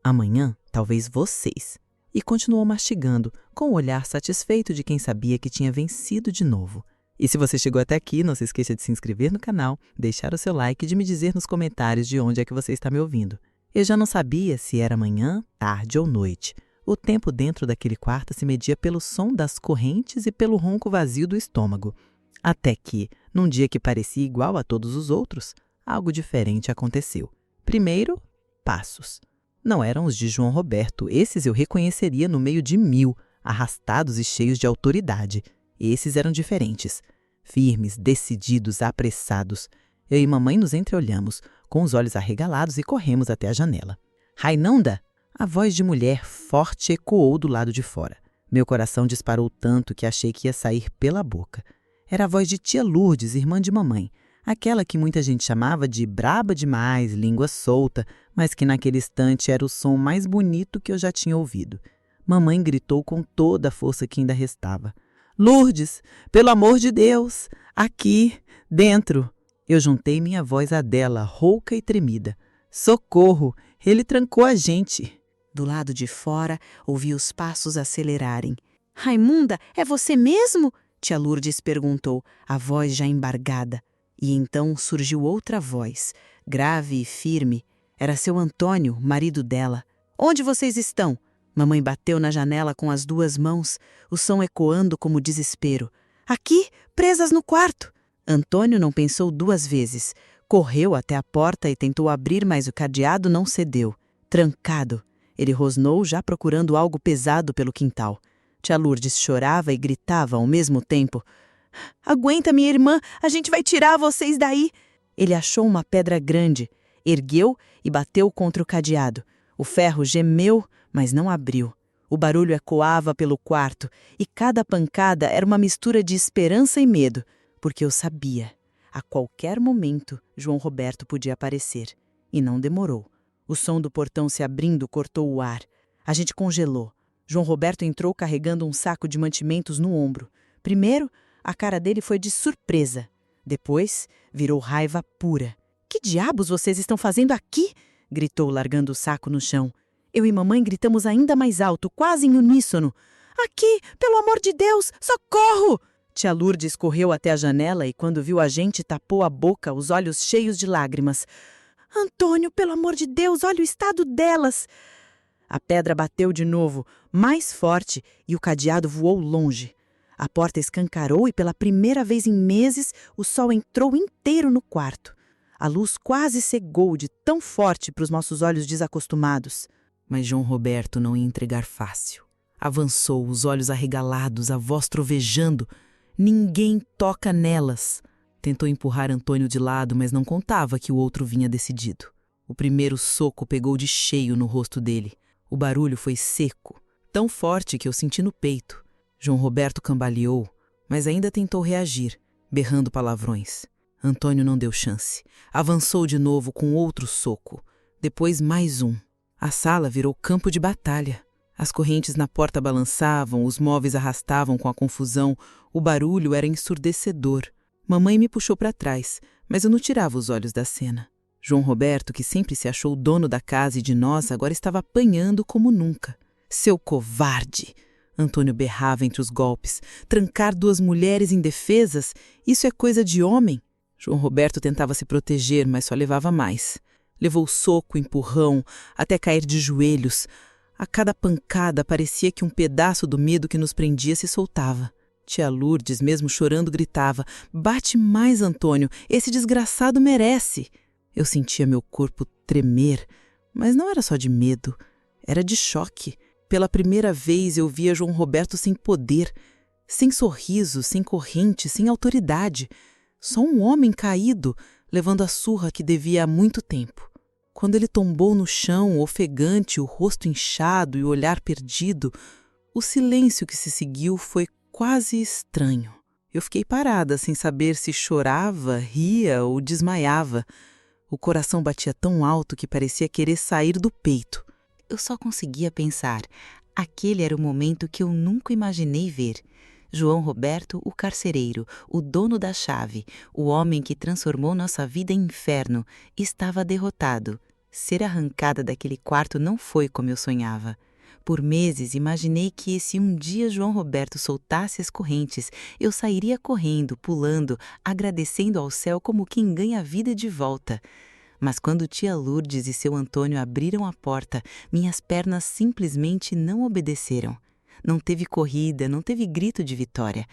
Amanhã, talvez vocês. E continuou mastigando, com o olhar satisfeito de quem sabia que tinha vencido de novo. E se você chegou até aqui, não se esqueça de se inscrever no canal, deixar o seu like e de me dizer nos comentários de onde é que você está me ouvindo. Eu já não sabia se era manhã, tarde ou noite. O tempo dentro daquele quarto se media pelo som das correntes e pelo ronco vazio do estômago. Até que, num dia que parecia igual a todos os outros, algo diferente aconteceu. Primeiro, passos. Não eram os de João Roberto, esses eu reconheceria no meio de 1000, arrastados e cheios de autoridade. Esses eram diferentes, firmes, decididos, apressados. Eu e mamãe nos entreolhamos, com os olhos arregalados e corremos até a janela. Rainanda! A voz de mulher forte ecoou do lado de fora. Meu coração disparou tanto que achei que ia sair pela boca. Era a voz de tia Lourdes, irmã de mamãe, aquela que muita gente chamava de braba demais, língua solta, mas que naquele instante era o som mais bonito que eu já tinha ouvido. Mamãe gritou com toda a força que ainda restava: Lourdes, pelo amor de Deus, aqui, dentro. Eu juntei minha voz à dela, rouca e tremida. Socorro, ele trancou a gente. Do lado de fora, ouvi os passos acelerarem. Raimunda, é você mesmo? Tia Lourdes perguntou, a voz já embargada. E então surgiu outra voz, grave e firme. Era seu Antônio, marido dela. "Onde vocês estão?" Mamãe bateu na janela com as 2 mãos, o som ecoando como desespero. "Aqui, presas no quarto." Antônio não pensou 2 vezes. Correu até a porta e tentou abrir, mas o cadeado não cedeu. Trancado, ele rosnou, já procurando algo pesado pelo quintal. Tia Lourdes chorava e gritava ao mesmo tempo. "Aguenta, minha irmã, a gente vai tirar vocês daí." Ele achou uma pedra grande, ergueu e bateu contra o cadeado. O ferro gemeu, mas não abriu. O barulho ecoava pelo quarto e cada pancada era uma mistura de esperança e medo, porque eu sabia. A qualquer momento, João Roberto podia aparecer. E não demorou. O som do portão se abrindo cortou o ar. A gente congelou. João Roberto entrou carregando um saco de mantimentos no ombro. Primeiro, a cara dele foi de surpresa. Depois, virou raiva pura. "Que diabos vocês estão fazendo aqui?" gritou, largando o saco no chão. Eu e mamãe gritamos ainda mais alto, quase em uníssono. "Aqui, pelo amor de Deus, socorro!" Tia Lourdes correu até a janela e, quando viu a gente, tapou a boca, os olhos cheios de lágrimas. "Antônio, pelo amor de Deus, olha o estado delas!" A pedra bateu de novo, mais forte, e o cadeado voou longe. A porta escancarou e, pela primeira vez em meses, o sol entrou inteiro no quarto. A luz quase cegou de tão forte para os nossos olhos desacostumados. Mas João Roberto não ia entregar fácil. Avançou, os olhos arregalados, a voz trovejando. "Ninguém toca nelas." Tentou empurrar Antônio de lado, mas não contava que o outro vinha decidido. O primeiro soco pegou de cheio no rosto dele. O barulho foi seco, tão forte que eu senti no peito. João Roberto cambaleou, mas ainda tentou reagir, berrando palavrões. Antônio não deu chance. Avançou de novo com outro soco. Depois mais um. A sala virou campo de batalha. As correntes na porta balançavam, os móveis arrastavam com a confusão. O barulho era ensurdecedor. Mamãe me puxou para trás, mas eu não tirava os olhos da cena. João Roberto, que sempre se achou o dono da casa e de nós, agora estava apanhando como nunca. "Seu covarde!" Antônio berrava entre os golpes. "Trancar 2 mulheres indefesas? Isso é coisa de homem." João Roberto tentava se proteger, mas só levava mais. Levou soco, empurrão, até cair de joelhos. A cada pancada parecia que um pedaço do medo que nos prendia se soltava. Tia Lourdes, mesmo chorando, gritava: "Bate mais, Antônio, esse desgraçado merece." Eu sentia meu corpo tremer, mas não era só de medo, era de choque. Pela primeira vez eu via João Roberto sem poder, sem sorriso, sem corrente, sem autoridade. Só um homem caído, levando a surra que devia há muito tempo. Quando ele tombou no chão, ofegante, o rosto inchado e o olhar perdido, o silêncio que se seguiu foi quase estranho. Eu fiquei parada, sem saber se chorava, ria ou desmaiava. O coração batia tão alto que parecia querer sair do peito. Eu só conseguia pensar. Aquele era o momento que eu nunca imaginei ver. João Roberto, o carcereiro, o dono da chave, o homem que transformou nossa vida em inferno, estava derrotado. Ser arrancada daquele quarto não foi como eu sonhava. Por meses imaginei que se um dia João Roberto soltasse as correntes, eu sairia correndo, pulando, agradecendo ao céu como quem ganha a vida de volta. Mas quando tia Lourdes e seu Antônio abriram a porta, minhas pernas simplesmente não obedeceram. Não teve corrida, não teve grito de vitória.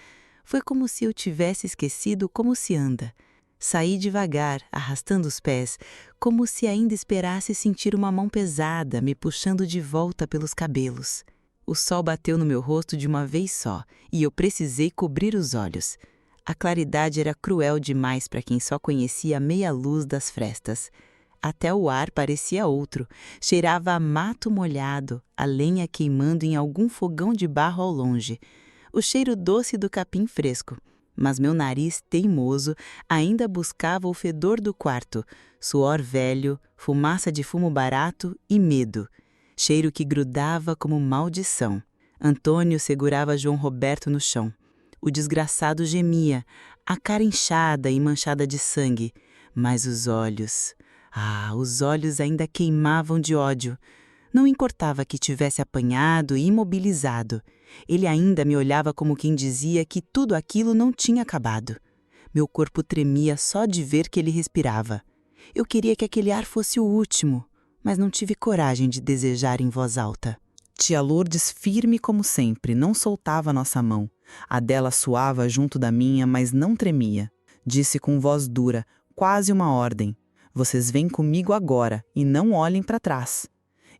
Foi como se eu tivesse esquecido como se anda. Saí devagar, arrastando os pés, como se ainda esperasse sentir uma mão pesada me puxando de volta pelos cabelos. O sol bateu no meu rosto de uma vez só, e eu precisei cobrir os olhos. A claridade era cruel demais para quem só conhecia a meia luz das frestas. Até o ar parecia outro, cheirava a mato molhado, a lenha queimando em algum fogão de barro ao longe. O cheiro doce do capim fresco. Mas meu nariz teimoso ainda buscava o fedor do quarto, suor velho, fumaça de fumo barato e medo. Cheiro que grudava como maldição. Antônio segurava João Roberto no chão. O desgraçado gemia, a cara inchada e manchada de sangue. Mas os olhos ainda queimavam de ódio. Não importava que tivesse apanhado e imobilizado. Ele ainda me olhava como quem dizia que tudo aquilo não tinha acabado. Meu corpo tremia só de ver que ele respirava. Eu queria que aquele ar fosse o último, mas não tive coragem de desejar em voz alta. Tia Lourdes, firme como sempre, não soltava nossa mão. A dela suava junto da minha, mas não tremia. Disse com voz dura, quase uma ordem: "Vocês vêm comigo agora e não olhem para trás."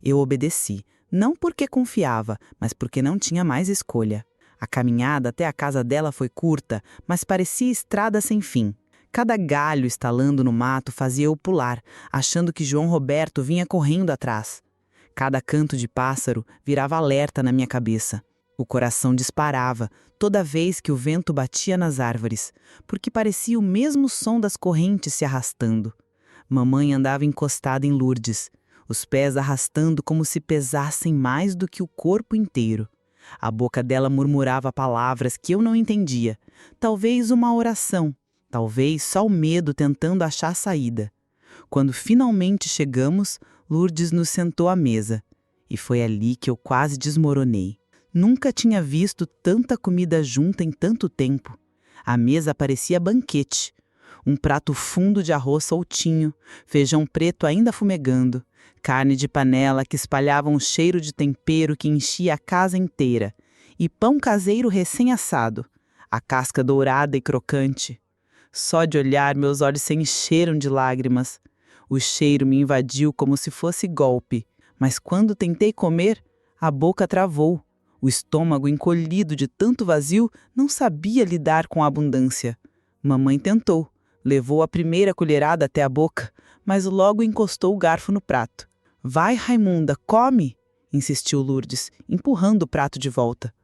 Eu obedeci, não porque confiava, mas porque não tinha mais escolha. A caminhada até a casa dela foi curta, mas parecia estrada sem fim. Cada galho estalando no mato fazia eu pular, achando que João Roberto vinha correndo atrás. Cada canto de pássaro virava alerta na minha cabeça. O coração disparava toda vez que o vento batia nas árvores, porque parecia o mesmo som das correntes se arrastando. Mamãe andava encostada em Lourdes, os pés arrastando como se pesassem mais do que o corpo inteiro. A boca dela murmurava palavras que eu não entendia, talvez uma oração, talvez só o medo tentando achar saída. Quando finalmente chegamos, Lourdes nos sentou à mesa, e foi ali que eu quase desmoronei. Nunca tinha visto tanta comida junta em tanto tempo. A mesa parecia banquete. Um prato fundo de arroz soltinho, feijão preto ainda fumegando, carne de panela que espalhava um cheiro de tempero que enchia a casa inteira, e pão caseiro recém-assado, a casca dourada e crocante. Só de olhar meus olhos se encheram de lágrimas. O cheiro me invadiu como se fosse golpe, mas quando tentei comer, a boca travou. O estômago, encolhido de tanto vazio, não sabia lidar com a abundância. Mamãe tentou, levou a primeira colherada até a boca, mas logo encostou o garfo no prato. "Vai, Raimunda, come!" insistiu Lourdes, empurrando o prato de volta.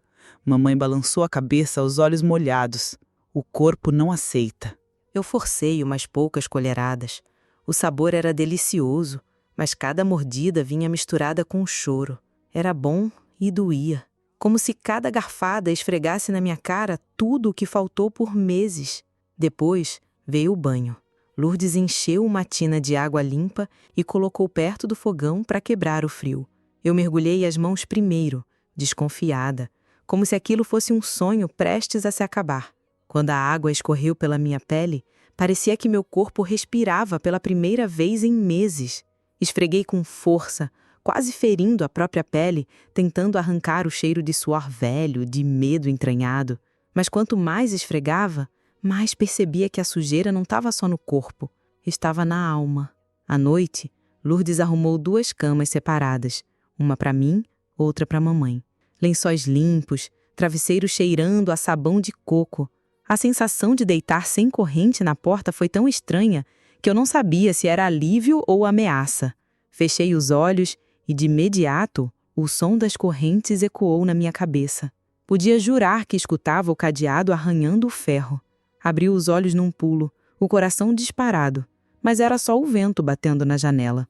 Mamãe balançou a cabeça, os olhos molhados. O corpo não aceita. Eu forcei umas poucas colheradas. O sabor era delicioso, mas cada mordida vinha misturada com choro. Era bom e doía. Como se cada garfada esfregasse na minha cara tudo o que faltou por meses. Depois veio o banho. Lourdes encheu uma tina de água limpa e colocou perto do fogão para quebrar o frio. Eu mergulhei as mãos primeiro, desconfiada, como se aquilo fosse um sonho prestes a se acabar. Quando a água escorreu pela minha pele, parecia que meu corpo respirava pela primeira vez em meses. Esfreguei com força, quase ferindo a própria pele, tentando arrancar o cheiro de suor velho, de medo entranhado. Mas quanto mais esfregava, mais percebia que a sujeira não estava só no corpo, estava na alma. À noite, Lourdes arrumou 2 camas separadas, uma para mim, outra para mamãe. Lençóis limpos, travesseiro cheirando a sabão de coco. A sensação de deitar sem corrente na porta foi tão estranha que eu não sabia se era alívio ou ameaça. Fechei os olhos e, de imediato, o som das correntes ecoou na minha cabeça. Podia jurar que escutava o cadeado arranhando o ferro. Abri os olhos num pulo, o coração disparado, mas era só o vento batendo na janela.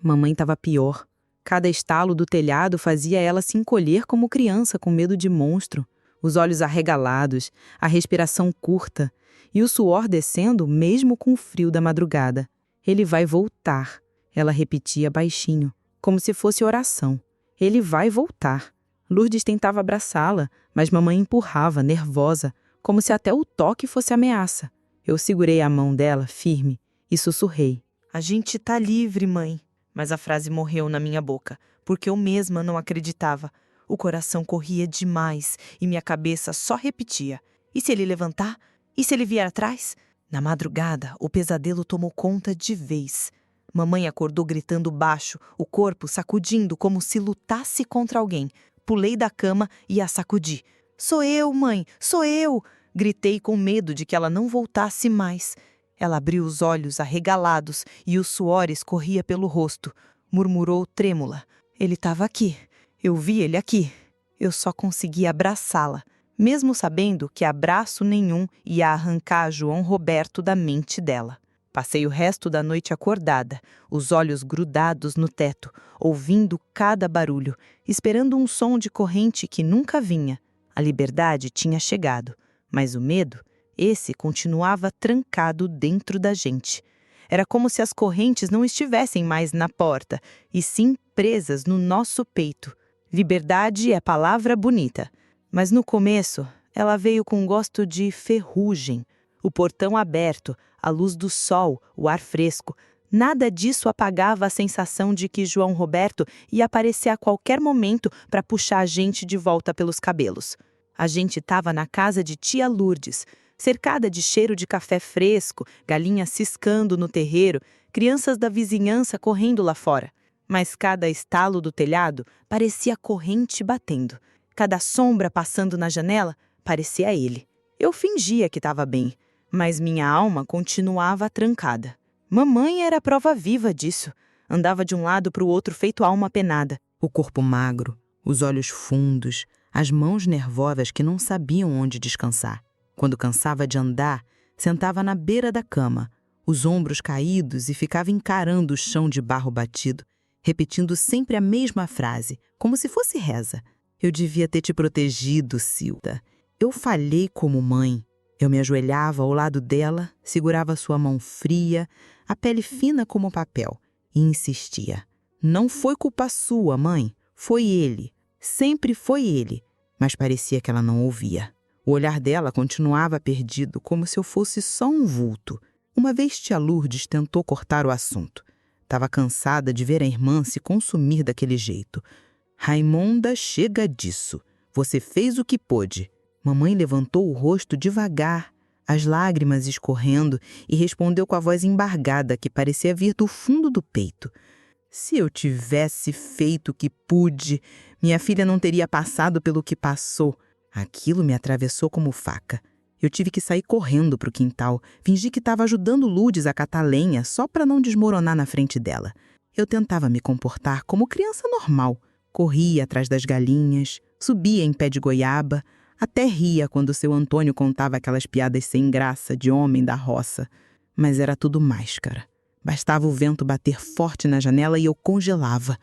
Mamãe estava pior. Cada estalo do telhado fazia ela se encolher como criança com medo de monstro. Os olhos arregalados, a respiração curta e o suor descendo mesmo com o frio da madrugada. "Ele vai voltar", ela repetia baixinho, como se fosse oração. "Ele vai voltar." Lourdes tentava abraçá-la, mas mamãe empurrava, nervosa, como se até o toque fosse ameaça. Eu segurei a mão dela, firme, e sussurrei: "A gente tá livre, mãe." Mas a frase morreu na minha boca, porque eu mesma não acreditava. O coração corria demais e minha cabeça só repetia: "E se ele levantar? E se ele vier atrás?" Na madrugada, o pesadelo tomou conta de vez. Mamãe acordou gritando baixo, o corpo sacudindo como se lutasse contra alguém. Pulei da cama e a sacudi. "Sou eu, mãe, sou eu!" Gritei com medo de que ela não voltasse mais. Ela abriu os olhos arregalados e o suor escorria pelo rosto. Murmurou trêmula: "Ele estava aqui. Eu vi ele aqui." Eu só conseguia abraçá-la, mesmo sabendo que abraço nenhum ia arrancar João Roberto da mente dela. Passei o resto da noite acordada, os olhos grudados no teto, ouvindo cada barulho, esperando um som de corrente que nunca vinha. A liberdade tinha chegado, mas o medo, esse continuava trancado dentro da gente. Era como se as correntes não estivessem mais na porta, e sim presas no nosso peito. Liberdade é palavra bonita, mas no começo ela veio com gosto de ferrugem, O portão aberto, a luz do sol, o ar fresco, nada disso apagava a sensação de que João Roberto ia aparecer a qualquer momento para puxar a gente de volta pelos cabelos. A gente estava na casa de tia Lourdes, cercada de cheiro de café fresco, galinhas ciscando no terreiro, crianças da vizinhança correndo lá fora. Mas cada estalo do telhado parecia corrente batendo. Cada sombra passando na janela parecia ele. Eu fingia que estava bem, mas minha alma continuava trancada. Mamãe era a prova viva disso. Andava de um lado para o outro feito alma penada. O corpo magro, os olhos fundos, as mãos nervosas que não sabiam onde descansar. Quando cansava de andar, sentava na beira da cama, os ombros caídos e ficava encarando o chão de barro batido, repetindo sempre a mesma frase, como se fosse reza. Eu devia ter te protegido, Cilda. Eu falhei como mãe. Eu me ajoelhava ao lado dela, segurava sua mão fria, a pele fina como papel, e insistia. Não foi culpa sua, mãe. Foi ele. Sempre foi ele. Mas parecia que ela não ouvia. O olhar dela continuava perdido, como se eu fosse só um vulto. Uma vez tia Lourdes tentou cortar o assunto. Estava cansada de ver a irmã se consumir daquele jeito. Raimonda, chega disso. Você fez o que pôde. Mamãe levantou o rosto devagar, as lágrimas escorrendo, e respondeu com a voz embargada que parecia vir do fundo do peito. Se eu tivesse feito o que pude, minha filha não teria passado pelo que passou. Aquilo me atravessou como faca. Eu tive que sair correndo para o quintal, fingi que estava ajudando Lourdes a catar lenha só para não desmoronar na frente dela. Eu tentava me comportar como criança normal. Corria atrás das galinhas, subia em pé de goiaba, até ria quando seu Antônio contava aquelas piadas sem graça de homem da roça. Mas era tudo máscara. Bastava o vento bater forte na janela e eu congelava.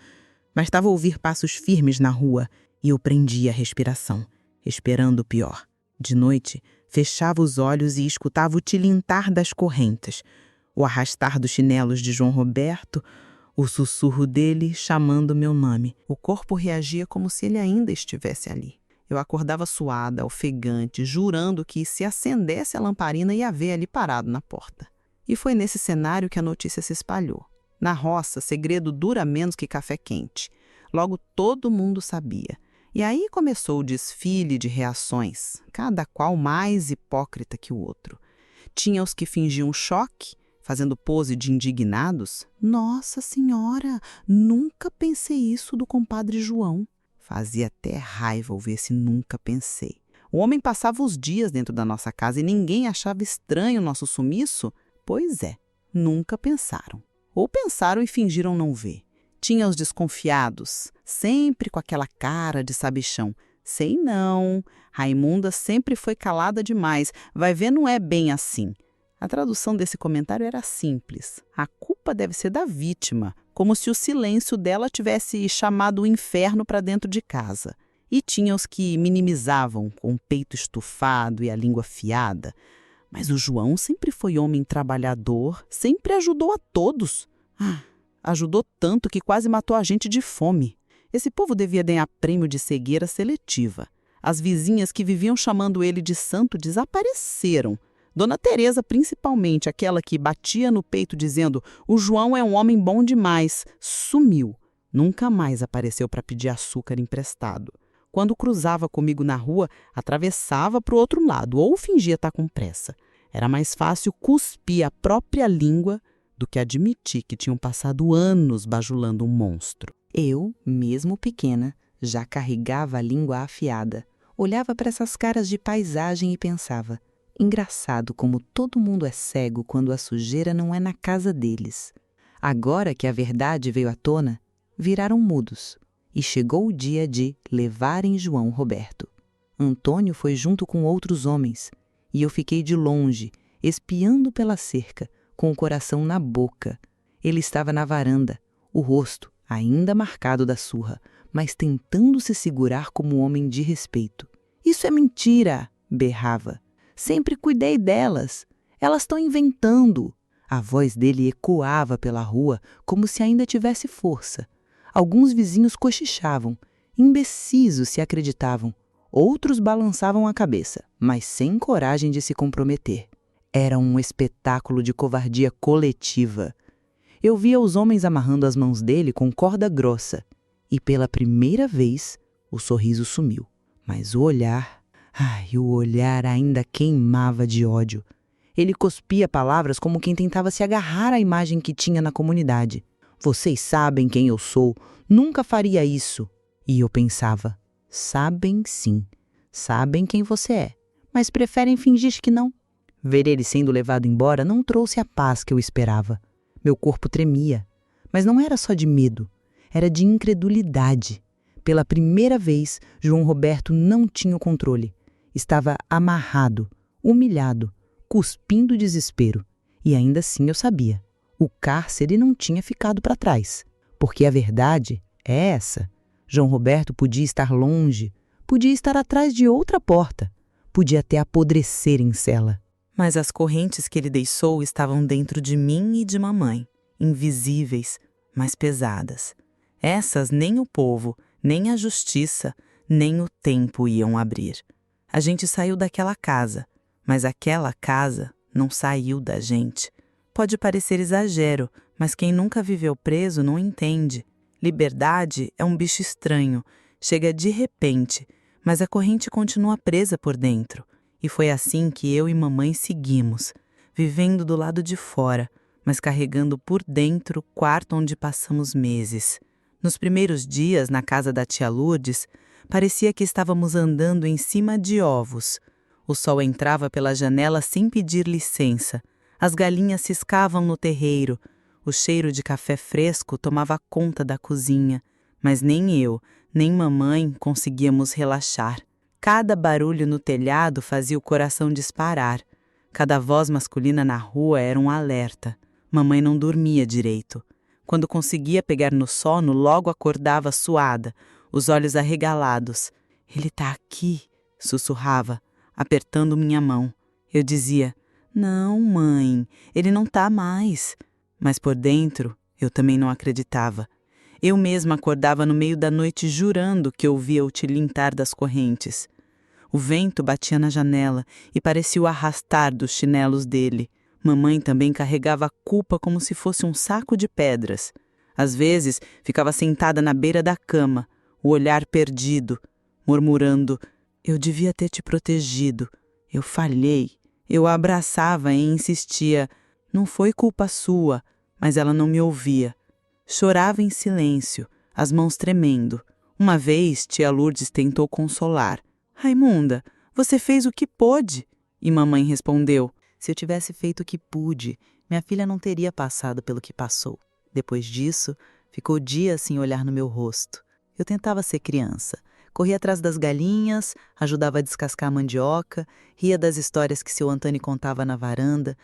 Bastava ouvir passos firmes na rua e eu prendia a respiração, esperando o pior. De noite, fechava os olhos e escutava o tilintar das correntes, o arrastar dos chinelos de João Roberto, o sussurro dele chamando meu nome. O corpo reagia como se ele ainda estivesse ali. Eu acordava suada, ofegante, jurando que se acendesse a lamparina ia ver ali parado na porta. E foi nesse cenário que a notícia se espalhou. Na roça, segredo dura menos que café quente. Logo todo mundo sabia. E aí começou o desfile de reações, cada qual mais hipócrita que o outro. Tinha os que fingiam choque, fazendo pose de indignados. Nossa Senhora, nunca pensei isso do compadre João. Fazia até raiva ouvir esse nunca pensei. O homem passava os dias dentro da nossa casa e ninguém achava estranho o nosso sumiço? Pois é, nunca pensaram. Ou pensaram e fingiram não ver. Tinha os desconfiados, sempre com aquela cara de sabichão. Sei não, Raimunda sempre foi calada demais, vai ver não é bem assim. A tradução desse comentário era simples. A culpa deve ser da vítima, como se o silêncio dela tivesse chamado o inferno para dentro de casa. E tinha os que minimizavam, com o peito estufado e a língua afiada. Mas o João sempre foi homem trabalhador, sempre ajudou a todos. Ajudou tanto que quase matou a gente de fome. Esse povo devia ganhar prêmio de cegueira seletiva. As vizinhas que viviam chamando ele de santo desapareceram. Dona Teresa, principalmente, aquela que batia no peito dizendo o João é um homem bom demais, sumiu. Nunca mais apareceu para pedir açúcar emprestado. Quando cruzava comigo na rua, atravessava para o outro lado ou fingia estar com pressa. Era mais fácil cuspir a própria língua do que admitir que tinham passado anos bajulando um monstro. Eu, mesmo pequena, já carregava a língua afiada. Olhava para essas caras de paisagem e pensava: engraçado como todo mundo é cego quando a sujeira não é na casa deles. Agora que a verdade veio à tona, viraram mudos. E chegou o dia de levarem João Roberto. Antônio foi junto com outros homens, e eu fiquei de longe, espiando pela cerca, com o coração na boca. Ele estava na varanda, o rosto ainda marcado da surra, mas tentando se segurar como homem de respeito. Isso é mentira, berrava. Sempre cuidei delas. Elas estão inventando. A voz dele ecoava pela rua como se ainda tivesse força. Alguns vizinhos cochichavam, indecisos se acreditavam. Outros balançavam a cabeça, mas sem coragem de se comprometer. Era um espetáculo de covardia coletiva. Eu via os homens amarrando as mãos dele com corda grossa, e pela primeira vez o sorriso sumiu. Mas o olhar ainda queimava de ódio. Ele cuspia palavras como quem tentava se agarrar à imagem que tinha na comunidade. Vocês sabem quem eu sou, nunca faria isso. E eu pensava, sabem sim, sabem quem você é, mas preferem fingir que não. Ver ele sendo levado embora não trouxe a paz que eu esperava. Meu corpo tremia, mas não era só de medo, era de incredulidade. Pela primeira vez, João Roberto não tinha o controle. Estava amarrado, humilhado, cuspindo desespero. E ainda assim eu sabia, o cárcere não tinha ficado para trás. Porque a verdade é essa. João Roberto podia estar longe, podia estar atrás de outra porta, podia até apodrecer em cela. Mas as correntes que ele deixou estavam dentro de mim e de mamãe, invisíveis, mas pesadas. Essas nem o povo, nem a justiça, nem o tempo iam abrir. A gente saiu daquela casa, mas aquela casa não saiu da gente. Pode parecer exagero, mas quem nunca viveu preso não entende. Liberdade é um bicho estranho, chega de repente, mas a corrente continua presa por dentro. E foi assim que eu e mamãe seguimos, vivendo do lado de fora, mas carregando por dentro o quarto onde passamos meses. Nos primeiros dias, na casa da tia Lourdes, parecia que estávamos andando em cima de ovos. O sol entrava pela janela sem pedir licença. As galinhas ciscavam no terreiro. O cheiro de café fresco tomava conta da cozinha. Mas nem eu, nem mamãe conseguíamos relaxar. Cada barulho no telhado fazia o coração disparar. Cada voz masculina na rua era um alerta. Mamãe não dormia direito. Quando conseguia pegar no sono, logo acordava suada, os olhos arregalados. "Ele tá aqui", sussurrava, apertando minha mão. Eu dizia, "Não, mãe, ele não tá mais." Mas por dentro, eu também não acreditava. Eu mesma acordava no meio da noite jurando que ouvia o tilintar das correntes. O vento batia na janela e parecia o arrastar dos chinelos dele. Mamãe também carregava a culpa como se fosse um saco de pedras. Às vezes, ficava sentada na beira da cama, o olhar perdido, murmurando, "Eu devia ter te protegido. Eu falhei." Eu a abraçava e insistia, "Não foi culpa sua." Mas ela não me ouvia. Chorava em silêncio, as mãos tremendo. Uma vez, tia Lourdes tentou consolar. "Raimunda, você fez o que pôde." E mamãe respondeu, "Se eu tivesse feito o que pude, minha filha não teria passado pelo que passou." Depois disso, ficou dias sem olhar no meu rosto. Eu tentava ser criança. Corria atrás das galinhas, ajudava a descascar a mandioca, ria das histórias que seu Antônio contava na varanda,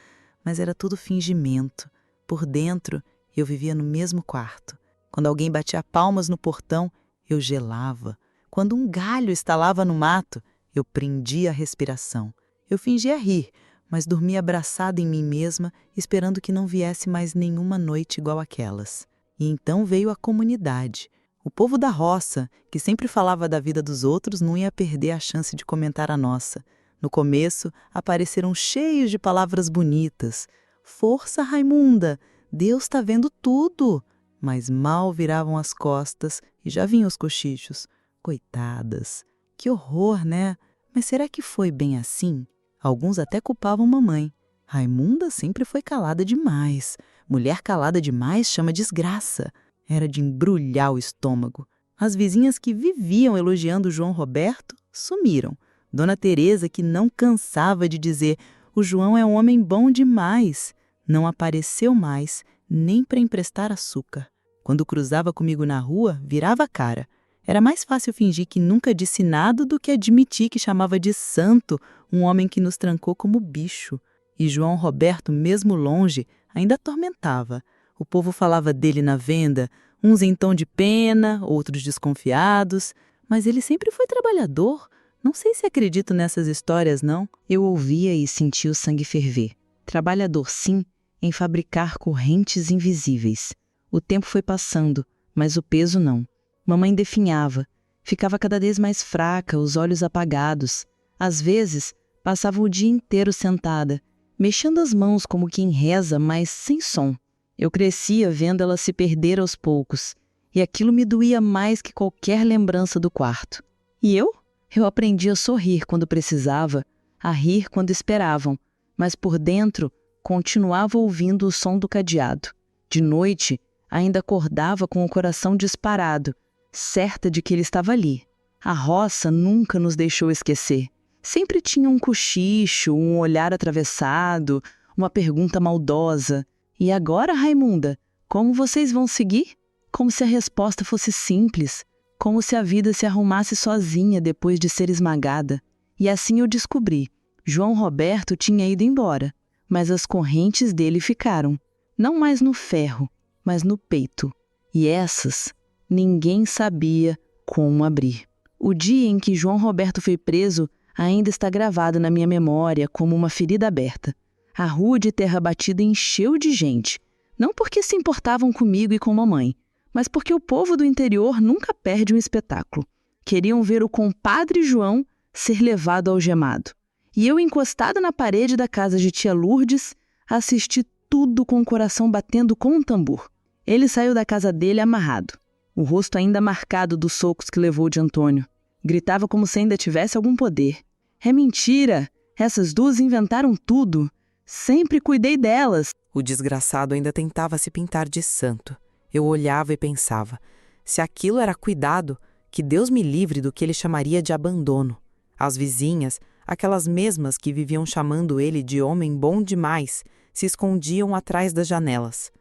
mas era tudo fingimento. Por dentro, eu vivia no mesmo quarto. Quando alguém batia palmas no portão, eu gelava. Quando um galho estalava no mato, eu prendia a respiração. Eu fingia rir, mas dormia abraçada em mim mesma, esperando que não viesse mais nenhuma noite igual aquelas. E então veio a comunidade. O povo da roça, que sempre falava da vida dos outros, não ia perder a chance de comentar a nossa. No começo, apareceram cheios de palavras bonitas. "Força, Raimunda! Deus está vendo tudo!" Mas mal viravam as costas e já vinham os cochichos. Coitadas! Que horror, né? Mas será que foi bem assim? Alguns até culpavam mamãe. Raimunda sempre foi calada demais. Mulher calada demais chama desgraça. Era de embrulhar o estômago. As vizinhas que viviam elogiando João Roberto sumiram. Dona Teresa, que não cansava de dizer, "O João é um homem bom demais", não apareceu mais, nem para emprestar açúcar. Quando cruzava comigo na rua, virava a cara. Era mais fácil fingir que nunca disse nada do que admitir que chamava de santo um homem que nos trancou como bicho. E João Roberto, mesmo longe, ainda atormentava. O povo falava dele na venda, uns em tom de pena, outros desconfiados. Mas ele sempre foi trabalhador. Não sei se acredito nessas histórias, não. Eu ouvia e sentia o sangue ferver. Trabalhador, sim, em fabricar correntes invisíveis. O tempo foi passando, mas o peso não. Mamãe definhava. Ficava cada vez mais fraca, os olhos apagados. Às vezes, passava o dia inteiro sentada. mexendo as mãos como quem reza, mas sem som. Eu crescia vendo ela se perder aos poucos, e aquilo me doía mais que qualquer lembrança do quarto. E eu? Eu aprendi a sorrir quando precisava, a rir quando esperavam, mas por dentro continuava ouvindo o som do cadeado. De noite, ainda acordava com o coração disparado, certa de que ele estava ali. A roça nunca nos deixou esquecer. Sempre tinha um cochicho, um olhar atravessado, uma pergunta maldosa. E agora, Raimunda, como vocês vão seguir? Como se a resposta fosse simples, como se a vida se arrumasse sozinha depois de ser esmagada. E assim eu descobri. João Roberto tinha ido embora, mas as correntes dele ficaram. Não mais no ferro, mas no peito. E essas, ninguém sabia como abrir. O dia em que João Roberto foi preso ainda está gravado na minha memória como uma ferida aberta. A rua de terra batida encheu de gente, não porque se importavam comigo e com mamãe, mas porque o povo do interior nunca perde um espetáculo. Queriam ver o compadre João ser levado algemado. E eu, encostada na parede da casa de tia Lourdes, assisti tudo com o coração batendo como um tambor. Ele saiu da casa dele amarrado, o rosto ainda marcado dos socos que levou de Antônio. Gritava como se ainda tivesse algum poder. É mentira! Essas duas inventaram tudo. Sempre cuidei delas. O desgraçado ainda tentava se pintar de santo. Eu olhava e pensava, se aquilo era cuidado, que Deus me livre do que ele chamaria de abandono. As vizinhas, aquelas mesmas que viviam chamando ele de homem bom demais, se escondiam atrás das janelas.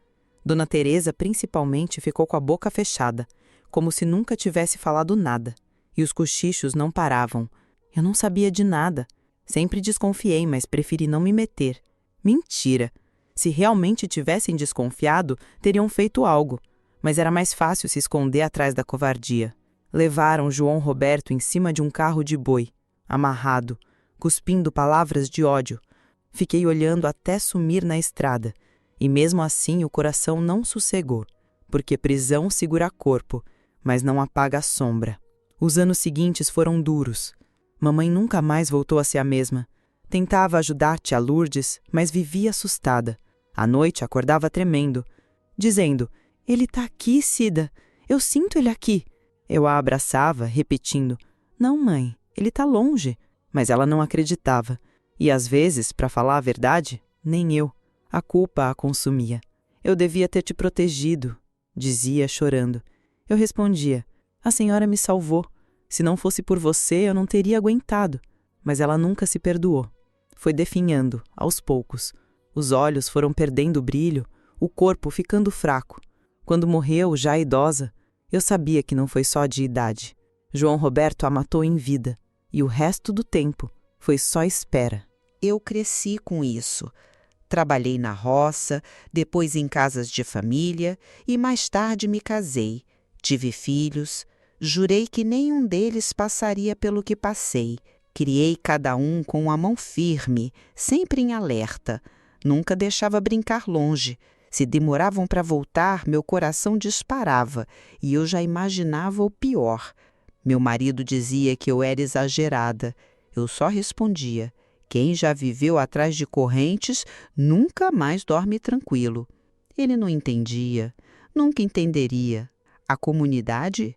Dona Teresa, principalmente, ficou com a boca fechada, como se nunca tivesse falado nada. E os cochichos não paravam. Eu não sabia de nada. Sempre desconfiei, mas preferi não me meter. Mentira! Se realmente tivessem desconfiado, teriam feito algo. Mas era mais fácil se esconder atrás da covardia. Levaram João Roberto em cima de um carro de boi, amarrado, cuspindo palavras de ódio. Fiquei olhando até sumir na estrada. E mesmo assim o coração não sossegou, porque prisão segura corpo, mas não apaga a sombra. Os anos seguintes foram duros. Mamãe nunca mais voltou a ser a mesma. Tentava ajudar tia Lourdes, mas vivia assustada. À noite acordava tremendo, dizendo, "Ele tá aqui, Cida. Eu sinto ele aqui." Eu a abraçava, repetindo, "Não, mãe, ele tá longe." Mas ela não acreditava. E às vezes, para falar a verdade, nem eu. A culpa a consumia. "Eu devia ter te protegido", dizia chorando. Eu respondia, "A senhora me salvou. Se não fosse por você, eu não teria aguentado." Mas ela nunca se perdoou. Foi definhando, aos poucos. Os olhos foram perdendo o brilho, o corpo ficando fraco. Quando morreu, já idosa, eu sabia que não foi só de idade. João Roberto a matou em vida, e o resto do tempo foi só espera. Eu cresci com isso. Trabalhei na roça, depois em casas de família e mais tarde me casei. Tive filhos. Jurei que nenhum deles passaria pelo que passei. Criei cada um com a mão firme, sempre em alerta. Nunca deixava brincar longe. Se demoravam para voltar, meu coração disparava e eu já imaginava o pior. Meu marido dizia que eu era exagerada. Eu só respondia, quem já viveu atrás de correntes nunca mais dorme tranquilo. Ele não entendia, nunca entenderia. A comunidade?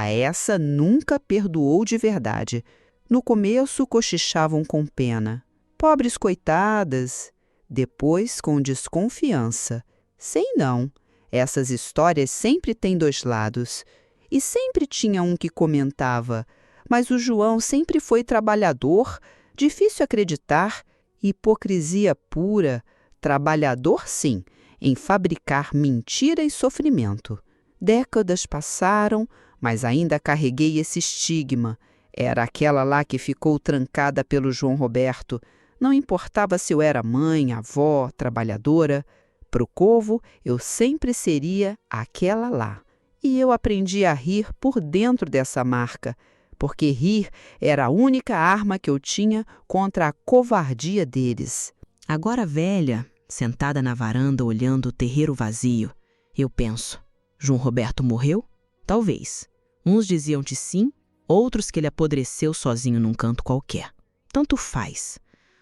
Essa nunca perdoou de verdade. No começo cochichavam com pena. Pobres coitadas. Depois com desconfiança. Sei não. Essas histórias sempre têm dois lados. E sempre tinha um que comentava. Mas o João sempre foi trabalhador, difícil acreditar, hipocrisia pura. Trabalhador, sim, em fabricar mentira e sofrimento. Décadas passaram, mas ainda carreguei esse estigma. Era aquela lá que ficou trancada pelo João Roberto. Não importava se eu era mãe, avó, trabalhadora. Pro povo, eu sempre seria aquela lá. E eu aprendi a rir por dentro dessa marca, porque rir era a única arma que eu tinha contra a covardia deles. Agora velha, sentada na varanda olhando o terreiro vazio, eu penso, João Roberto morreu? Talvez. Uns diziam que sim, outros que ele apodreceu sozinho num canto qualquer. Tanto faz.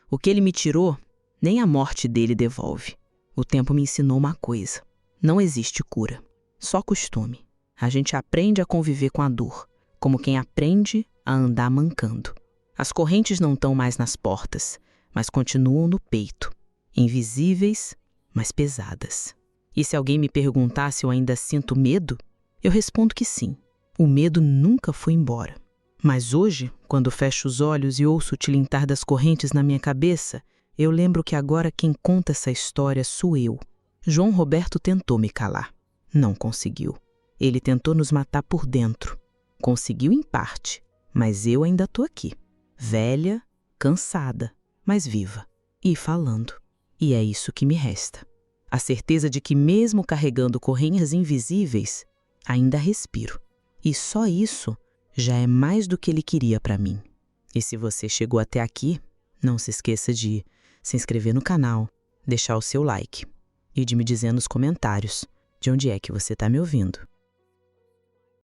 O que ele me tirou, Nem a morte dele devolve. O tempo me ensinou uma coisa: não existe cura, só costume. A gente aprende a conviver com a dor, como quem aprende a andar mancando. As correntes não estão mais nas portas, mas continuam no peito, invisíveis, mas pesadas. E se alguém me perguntar se eu ainda sinto medo, eu respondo que sim. O medo nunca foi embora. Mas hoje, quando fecho os olhos e ouço o tilintar das correntes na minha cabeça, eu lembro que agora quem conta essa história sou eu. João Roberto tentou me calar. Não conseguiu. Ele tentou nos matar por dentro. Conseguiu em parte, mas eu ainda tô aqui. Velha, cansada, mas viva. E falando. E é isso que me resta. A certeza de que mesmo carregando correntes invisíveis, ainda respiro. E só isso já é mais do que ele queria para mim. E se você chegou até aqui, não se esqueça de se inscrever no canal, deixar o seu like e de me dizer nos comentários de onde é que você está me ouvindo.